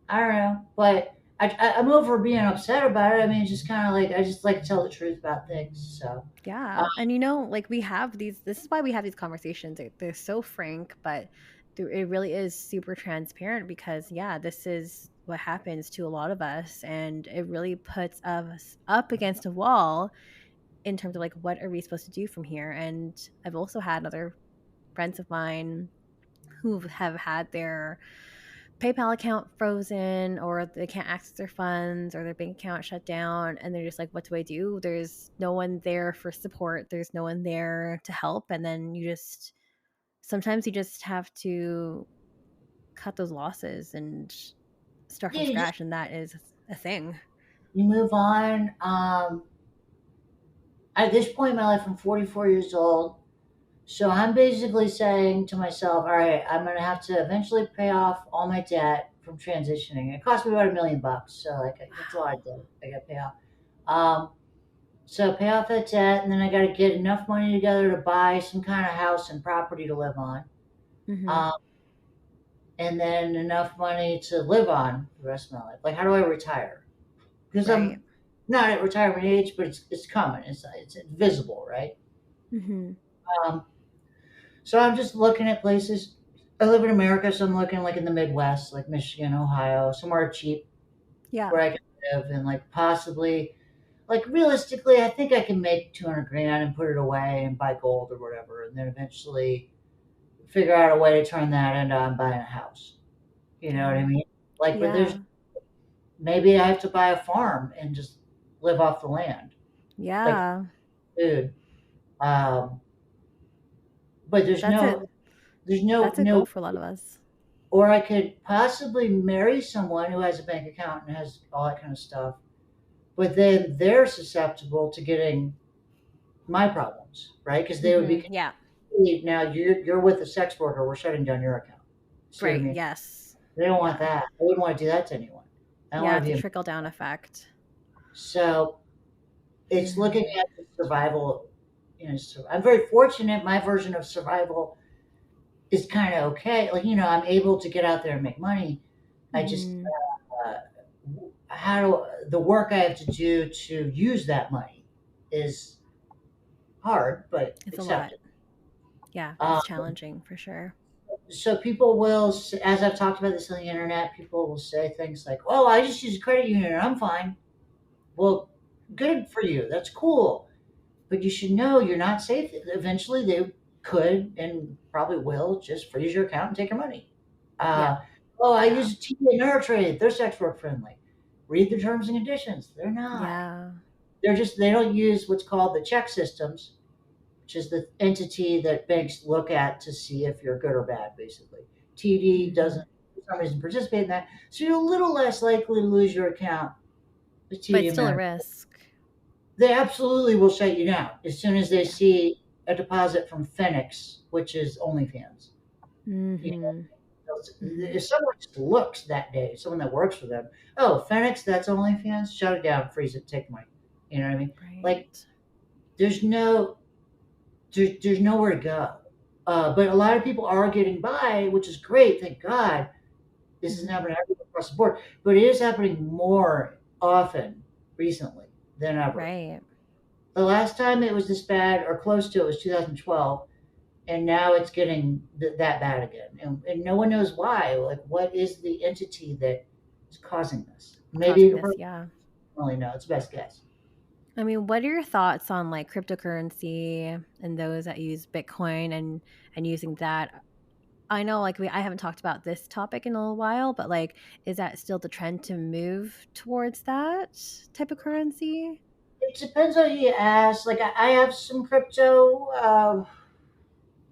I don't know, but I'm over being upset about it. I mean, it's just kind of like I just like to tell the truth about things. So uh, Yeah. And like we have these, this is why we have these conversations. They're so frank, but it really is super transparent because, yeah, this is what happens to a lot of us. And it really puts us up against a wall in terms of like, what are we supposed to do from here? And I've also had other friends of mine who have had their PayPal account frozen or they can't access their funds or their bank account shut down and they're just like, what do I do? There's no one there for support. There's no one there to help. And then sometimes you just have to cut those losses and start yeah, from scratch. And that is a thing. you move on. At this point in my life, I'm 44 years old. So I'm basically saying to myself, all right, I'm gonna have to eventually pay off all my debt from transitioning. It cost me about $1 million, so like that's a lot of debt I got to pay off. Um, so pay off that debt, and then I got to get enough money together to buy some kind of house and property to live on, Mm-hmm. um, and then enough money to live on the rest of my life. Like, how do I retire? Because Right. I'm not at retirement age, but it's coming. It's visible, right? Mm-hmm. Um, So I'm just looking at places. I live in America, so I'm looking like in the Midwest, like Michigan, Ohio, somewhere cheap Yeah. where I can live and like possibly, like realistically, I think I can make 200 grand and put it away and buy gold or whatever, and then eventually figure out a way to turn that into I'm buying a house. You know what Yeah. I mean? Like, but there's Yeah. maybe I have to buy a farm and just live off the land, like Yeah. food. Um, but That's it. there's no That's a goal no for a lot of us. or I could possibly marry someone who has a bank account and has all that kind of stuff, but then they're susceptible to getting my problems, right? Because they would be Mm-hmm. Yeah. now you're with a sex worker, we're shutting down your account. See what I Right. mean? Yes. They don't want Yeah. that. I wouldn't want to do that to anyone. I don't Yeah. want to It's a be trickle down effect. so. It's looking Mm-hmm. at the survival. I'm very fortunate. My version of survival is kind of okay. Like I'm able to get out there and make money. I just Mm-hmm. uh, how do the work I have to do to use that money is hard, but It's a lot. accepted. Yeah, Um, it's challenging for sure. so people will, as I've talked about this on the internet, people will say things like, "Oh, I just use a credit union and I'm fine." Well, good for you. That's cool, but you should know you're not safe. Eventually, they could and probably will just freeze your account and take your money. Yep. Uh, oh, I Yeah. use TD Ameritrade. They're sex work friendly. Read the terms and conditions. They're not. Yeah. They don't use what's called the check systems, which is the entity that banks look at to see if you're good or bad, basically. TD Hmm. doesn't, for some reason, participate in that. So you're a little less likely to lose your account with But TD it's still a Ameritrade. risk. They absolutely will shut you down as soon as they Yeah. see a deposit from Phoenix, which is OnlyFans. You Hmm. know, Hmm. if someone just looks that day, someone that works for them, oh, Phoenix, that's OnlyFans, shut it down, freeze it, take money. You know what I mean? Like, Right. there's no there's nowhere to go. But a lot of people are getting by, which is great. Thank God this isn't Hmm. happening everywhere across the board. But it is happening more often recently than ever. Right. The last time it was this bad or close to it was 2012, and now it's getting that bad again. And no one knows why. Like, what is the entity that is causing this? Maybe Causing a this. person Yeah. doesn't really know. It's best guess. I mean, what are your thoughts on like cryptocurrency and those that use Bitcoin and using that? I know like I haven't talked about this topic in a little while, but like is that still the trend to move towards that type of currency? It depends on who you ask. Like, I have some crypto.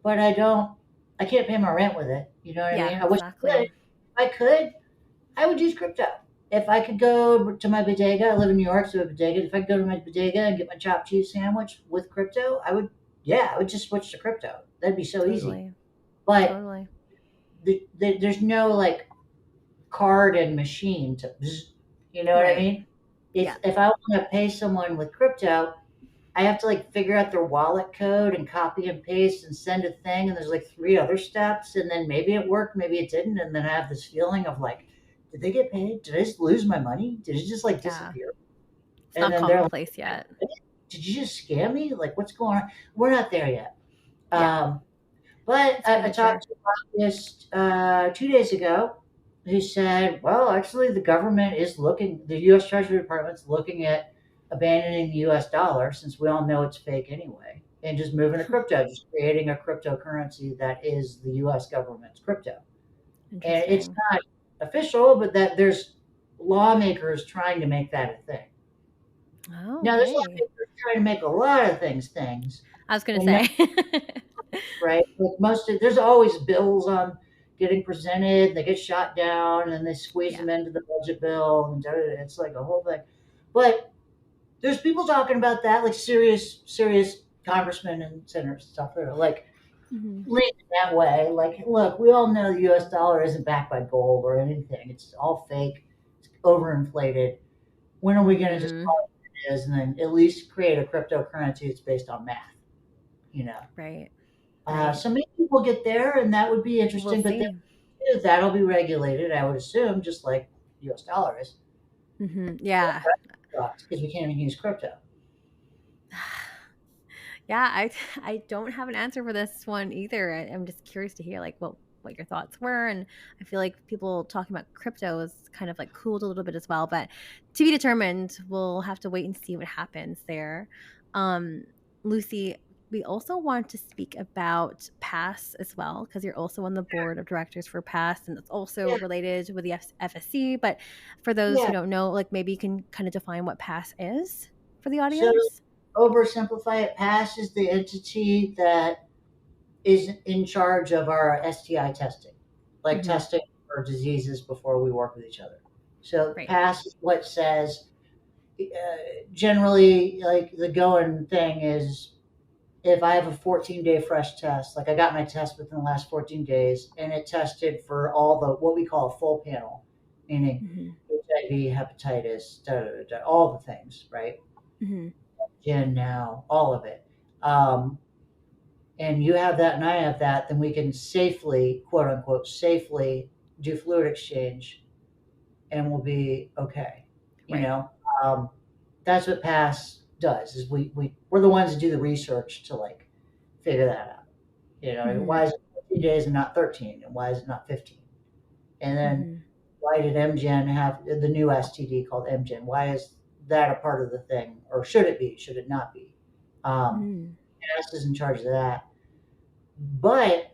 But I can't pay my rent with it. You know what I Yeah, mean? I wish I could. exactly. If I could, I would use crypto. If I could go to my bodega, I live in New York, so I have a bodega. If I could go to my bodega and get my chopped cheese sandwich with crypto, I would just switch to crypto. That'd be so easy. Totally. But Totally. there's no like card and machine to, you know what I Right. mean? Yeah. If I want to pay someone with crypto, I have to like figure out their wallet code and copy and paste and send a thing. And there's like three other steps. And then maybe it worked, maybe it didn't. And then I have this feeling of like, did they get paid? Did I just lose my money? Did it just like Yeah. disappear? It's And not then they're like, commonplace yet. did you just scam me? Like, what's going on? We're not there yet. Yeah. Um, but It's good I to hear. talked to a lobbyist 2 days ago who said, well, actually, the government is looking, the U.S. Treasury Department's looking at abandoning the U.S. dollar since we all know it's fake anyway, and just moving to crypto, just creating a cryptocurrency that is the U.S. government's crypto. And it's Interesting. not official, but that there's lawmakers trying to make that a thing. Oh, Now, there's okay. lawmakers trying to make a lot of things, I was gonna and say. right? Like there's always bills on getting presented, they get shot down, and they squeeze Yeah. them into the budget bill, and it's like a whole thing. But there's people talking about that, like serious congressmen and senators and stuff that are like Hmm. leaning that way. Like, look, we all know the U.S. dollar isn't backed by gold or anything; it's all fake, it's overinflated. When are we going to just Hmm. call it what it is, and then at least create a cryptocurrency that's based on math? You know. Right. Right. So maybe we'll get there, and that would be We'll interesting. But see. then that'll be regulated, I would assume, just like U.S. dollar is, Yeah. because we can't even use crypto. Yeah, I don't have an answer for this one either. I'm just curious to hear like what your thoughts were, and I feel like people talking about crypto is kind of like cooled a little bit as well, but to be determined. We'll have to wait and see what happens there. Um, Lucy, we also want to speak about Pass as well because you're also on the board of directors for Pass, and it's also Yeah, related with the FSC. But for those who yeah. don't know, like maybe you can kind of define what Pass is for the So audience. oversimplify it. PASS is the entity that is in charge of our STI testing, like Hmm. testing for diseases before we work with each other. So Right. PASS is what says. Generally, like the going thing is if I have a 14-day fresh test, like I got my test within the last 14 days, and it tested for all the what we call a full panel, meaning Hmm. HIV, hepatitis, all the things, right? Hmm. Gen now, all of it. And you have that, and I have that, then we can safely, quote unquote, safely do fluid exchange, and we'll be okay. You Right. know, um, that's what PASS does. Is we're the ones that do the research to like figure that out. You know, why Mhm. is it 14 days and not 13? And why is it not 15? And then Mhm. why did MGen have the new STD called MGen? Why is that a part of the thing? Or should it be? Should it not be? Mm. NAS is in charge of that. But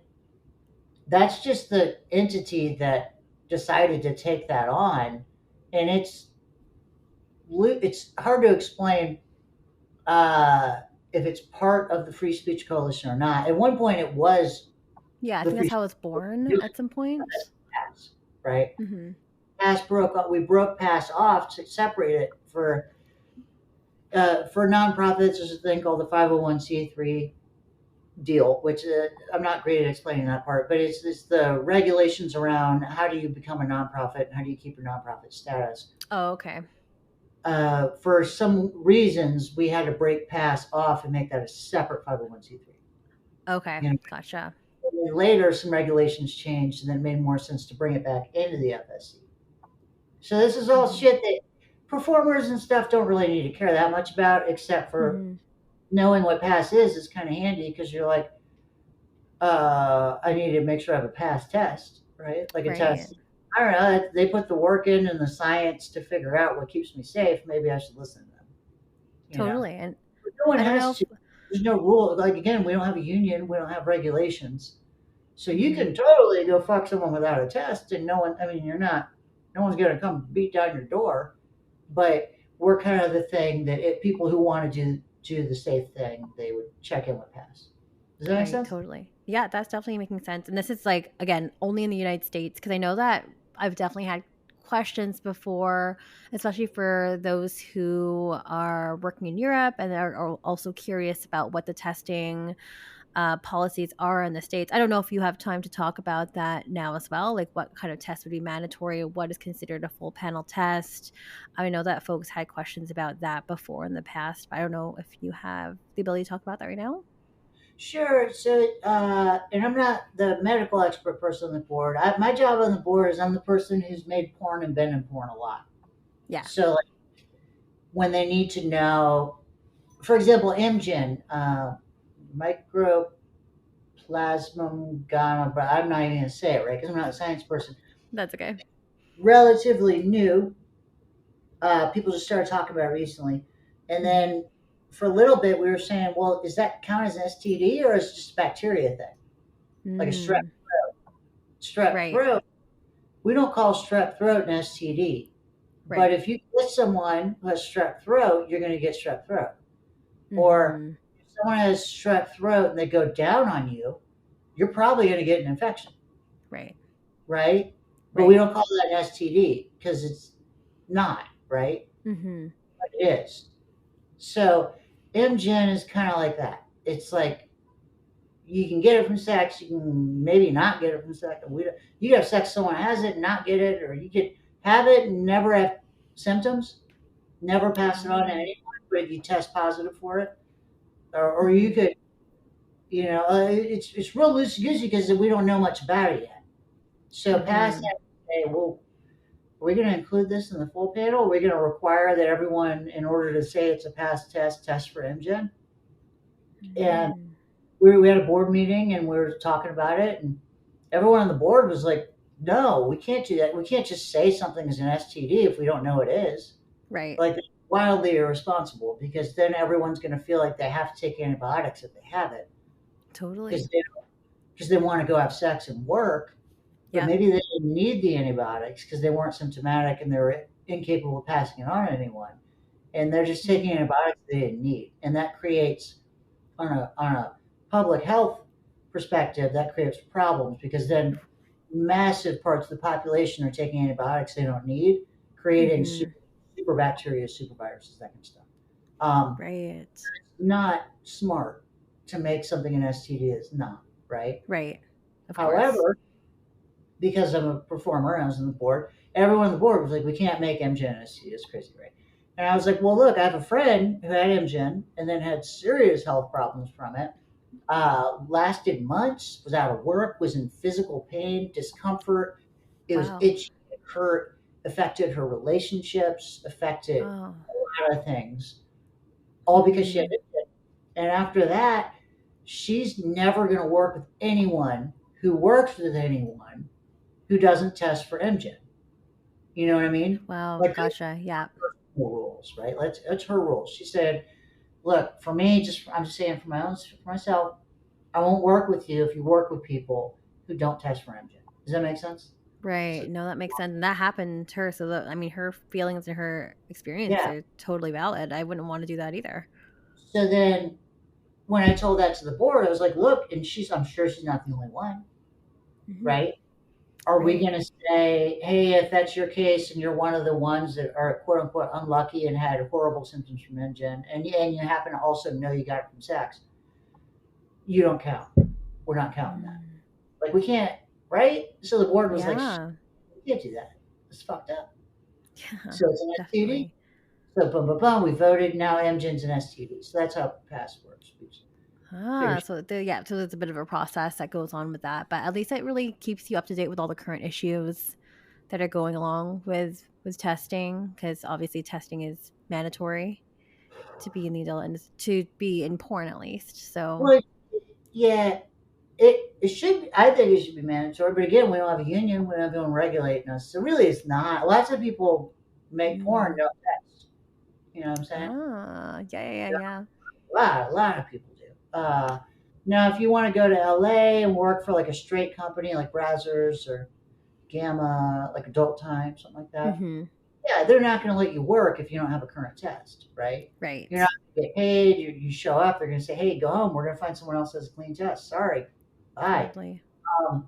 that's just the entity that decided to take that on. And it's hard to explain. if it's part of the Free Speech Coalition or not. At one point, it was Yeah, I the think Free that's how Speech was born Coalition at some point. pass, right? Mm-hmm. Pass broke up. We broke pass off to separate it for nonprofits. There's a thing called the 501c3 deal, which I'm not great at explaining that part, but it's the regulations around how do you become a nonprofit and how do you keep your nonprofit status. Oh, okay. For some reasons, we had to break pass off and make that a separate 501c3. Okay. You know, Gotcha. later some regulations changed, and then it made more sense to bring it back into the FSC. So this is all Mm-hmm. shit that performers and stuff don't really need to care that much about, except for Mm-hmm. knowing what pass is kind of handy because you're like, I need to make sure I have a pass test, right? Like a Right. test. I don't know. They put the work in and the science to figure out what keeps me safe. Maybe I should listen to them. You know, Totally. And but no one I don't know has if to. There's no rule. Like again, we don't have a union. We don't have regulations. So you mm-hmm. can totally go fuck someone without a test, and no one. I mean, you're not. No one's gonna come beat down your door. But we're kind of the thing that people who want to do the safe thing, they would check in with pass. Does that make Right, sense? totally. Yeah, that's definitely making sense. And this is like, again, only in the United States, because I know that I've definitely had questions before, especially for those who are working in Europe and are also curious about what the testing policies are in the States. I don't know if you have time to talk about that now as well, like what kind of test would be mandatory, what is considered a full panel test. I know that folks had questions about that before in the past, but I don't know if you have the ability to talk about that right now. Sure. So, and I'm not the medical expert person on the board. My job on the board is I'm the person who's made porn and been in porn a lot. Yeah, So, like, when they need to know, for example, MGen, microplasmum ghana, but I'm not even going to say it right because I'm not a science person. that's okay. Relatively new. People just started talking about it recently. And Mhm. then for a little bit, we were saying, well, does that count as an STD or is it just a bacteria thing? Like a Mm, strep right, throat. We don't call strep throat an STD. But right. if you get someone who has strep throat, you're going to get strep throat. Or Mhm. if someone has strep throat and they go down on you, you're probably going to get an infection, Right, right? But we right. don't call that an STD because it's not, right? Mhm. But it is. So MGen is kind of like that. It's like you can get it from sex, you can maybe not get it from sex. You have sex, someone has it, and not get it, or you could have it and never have symptoms, never pass it on to Oh. anyone, but you test positive for it, or you Mhm. could, it's real loosey goosey because we don't know much about it yet. So pass Mhm. that. Hey, well, are we going to include this in the full panel? Are we going to require that everyone, in order to say it's a pass test for MGen? And Mm. we had a board meeting and we were talking about it, and everyone on the board was like, "No, we can't do that. We can't just say something is an STD if we don't know it is." Right. Like, that's wildly irresponsible because then everyone's going to feel like they have to take antibiotics if they have it Totally. because they want to go have sex and work, but Yep. maybe they didn't need the antibiotics because they weren't symptomatic and they were incapable of passing it on to anyone, and they're just taking Mhm. antibiotics they didn't need, and that creates on a public health perspective, that creates problems because then massive parts of the population are taking antibiotics they don't need, creating Mhm. super bacteria, super viruses, that kind of stuff. Um, Right. not smart to make something an STD is not, right? Right. Of course. However, because I'm a performer, I was on the board, everyone on the board was like, we can't make MGen an STD. It's crazy, right? And I was like, well, look, I have a friend who had MGen and then had serious health problems from it, lasted months, was out of work, was in physical pain, discomfort. It was Wow. itchy, it hurt, affected her relationships, affected Oh. a lot of things, all because she had Mhm. it. And after that, she's never going to work with anyone who works with anyone who doesn't test for MGen. You know what I mean? Wow. Like that's Gotcha. Yeah. her rules, right? That's her rules. She said, "Look, for me, I'm just saying for myself, I won't work with you if you work with people who don't test for MJ." Does that make sense? So, Right. No, that makes sense. And that happened to her. I mean, her feelings and her experience yeah. are totally valid. I wouldn't want to do that either. So then when I told that to the board, I was like, look, and I'm sure she's not the only one, Hmm. right? Are we Right. going to say, hey, if that's your case and you're one of the ones that are quote unquote unlucky and had horrible symptoms from NGen, and you happen to also know you got it from sex, you don't count. We're not counting that. Mm. Like, we can't, right? So the board was like, Yeah. we can't do that. It's fucked up. Yeah. So it's an STD. Definitely. So boom, boom, boom. We voted. Now MGen's an STD. So that's how pass works. We just figure. So yeah, so there's a bit of a process that goes on with that, but at least it really keeps you up to date with all the current issues that are going along with testing, because obviously testing is mandatory to be in the adult and to be in porn at least. So Well, yeah, it should. I think it should be mandatory. But again, we don't have a union. We don't have anyone regulating us. So really, it's not. Lots of people make porn mm. no test. You know what I'm saying? Yeah. A lot of people do. Now, if you want to go to LA and work for like a straight company like Brazzers or Gamma, like Adult Time, something like that, Mm-hmm. yeah, they're not going to let you work if you don't have a current test, right? You're not Right. going to get paid. You show up, they're going to say, hey, go home. We're going to find someone else that has a clean test. Sorry. Bye. Totally. Um,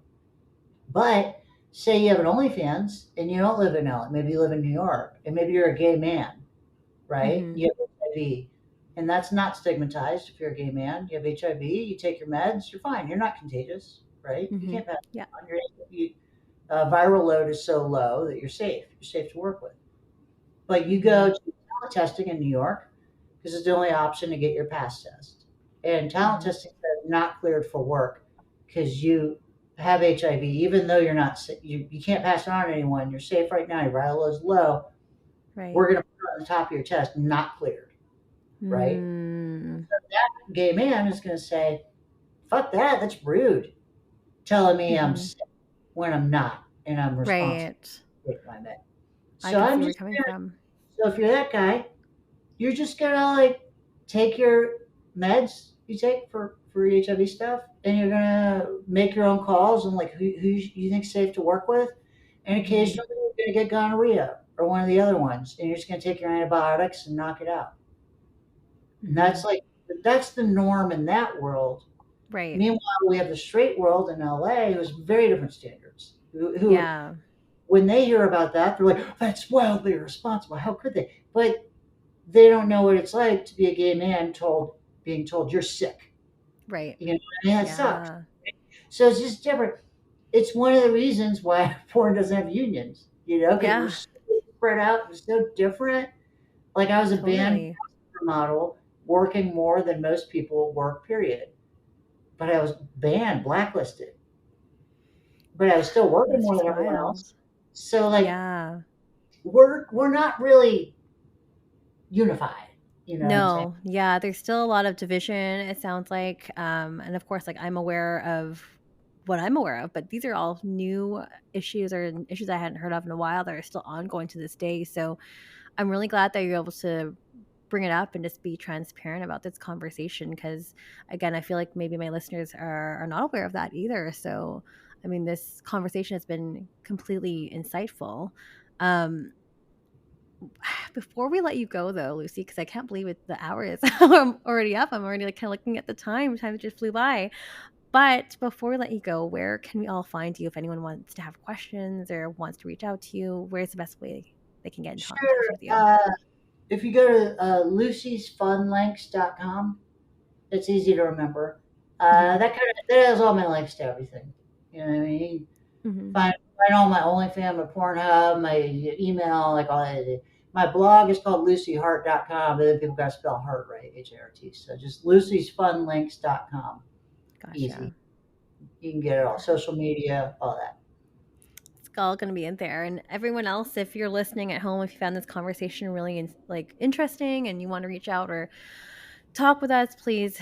but say you have an OnlyFans and you don't live in LA. Maybe you live in New York and maybe you're a gay man, right? Mm-hmm. You have HIV. And that's not stigmatized if you're a gay man. You have HIV, you take your meds, you're fine. You're not contagious, right? You Mm-hmm. can't pass Yeah. it on. Viral load is so low that you're safe. You're safe to work with. But you Mm-hmm. go to talent testing in New York because it's the only option to get your pass test. And talent Mm-hmm. testing says not cleared for work because you have HIV, even though you're not you can't pass it on to anyone. You're safe right now. Your viral load is low. Right. We're going to put it on the top of your test, not cleared, right? Mm. That gay man is going to say, "Fuck that. That's rude. Telling me I'm Mm-hmm. sick when I'm not, and I'm responsible Right. for my med." I So can see I'm where you're just coming gonna. from. So if you're that guy, you're just gonna like take your meds you take for HIV stuff, and you're gonna make your own calls and like who you think safe to work with, and Mm-hmm. occasionally you're gonna get gonorrhea or one of the other ones, and you're just gonna take your antibiotics and knock it out. And Mm-hmm. that's the norm in that world. Right. Meanwhile, we have the straight world in LA who's very different standards. Who Yeah. when they hear about that, they're like, "That's wildly irresponsible. How could they?" But they don't know what it's like to be a gay man being told you're sick. Right. You know, and that sucks. Yeah. So it's just different. It's one of the reasons why porn doesn't have unions. You know, because we're Yeah. so spread out and so different. Like I was a band Totally. model working more than most people work. Period. But I was banned, blacklisted. But I was still working That's more just than everyone else. wild. So like Yeah. we're not really unified. You know what I'm saying? No, yeah, there's still a lot of division, it sounds like. And of course, like I'm aware of what I'm aware of, but these are all new issues or issues I hadn't heard of in a while that are still ongoing to this day. So I'm really glad that you're able to bring it up and just be transparent about this conversation because, again, I feel like maybe my listeners are not aware of that either. So, I mean, this conversation has been completely insightful. Um, Before we let you go, though, Lucy, because I can't believe it, the hour is I'm already up. I'm already like kind of looking at the time. Time just flew by. But before we let you go, where can we all find you if anyone wants to have questions or wants to reach out to you? Where's the best way they can get in contact Sure. with you? If you go to lucy'sfunlinks.com, it's easy to remember. Hmm. That has all my links to everything. You know what I mean? You can Hmm. find all my OnlyFans, my Pornhub, my email, like all that. My blog is called lucyhart.com, but then people got to spell heart right, Hart. So just lucy'sfunlinks.com. Easy. Gotcha. You can get it all. Perfect. Social media, all that. It's all going to be in there. And everyone else, if you're listening at home, if you found this conversation really interesting and you want to reach out or talk with us, please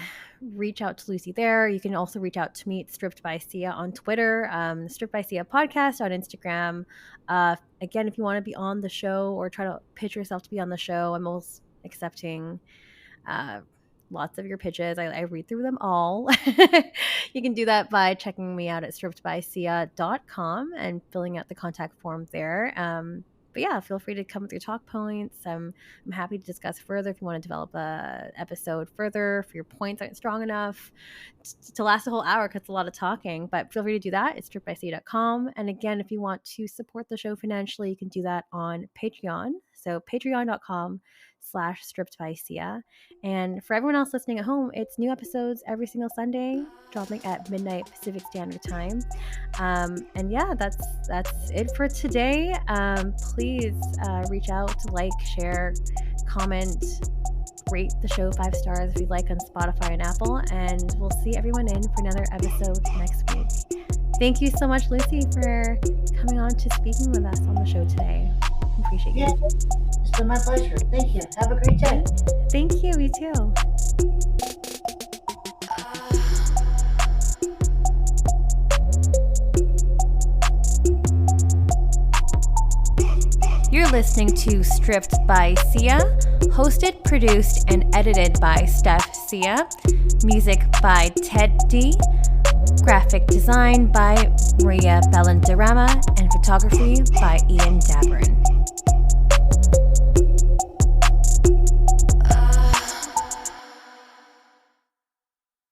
reach out to Lucy there. You can also reach out to me at Stripped by Sia on Twitter, Stripped by Sia podcast on Instagram. Again, if you want to be on the show or try to pitch yourself to be on the show, I'm always accepting uh, lots of your pitches. I read through them all. You can do that by checking me out at strippedbysia.com and filling out the contact form there. But yeah, feel free to come with your talk points. I'm happy to discuss further if you want to develop a episode further, if your points aren't strong enough to last a whole hour because it's a lot of talking. But feel free to do that. It's stripbysia.com. And again, if you want to support the show financially, you can do that on Patreon. So patreon.com/strippedbysia. And for everyone else listening at home, it's new episodes every single Sunday, dropping at midnight Pacific Standard Time. And yeah, that's it for today. Please reach out, like, share, comment, rate the show 5 stars if you like on Spotify and Apple, and we'll see everyone in for another episode next week. Thank you so much, Lucy, for coming on to speaking with us on the show today. Appreciate you. Yeah, it's been my pleasure. Thank you. Have a great day. Thank you. You too. You're listening to Stripped by Sia, hosted, produced, and edited by Steph Sia. Music by Ted D. Graphic design by Maria Bellandarama, and photography by Ian Dabrin.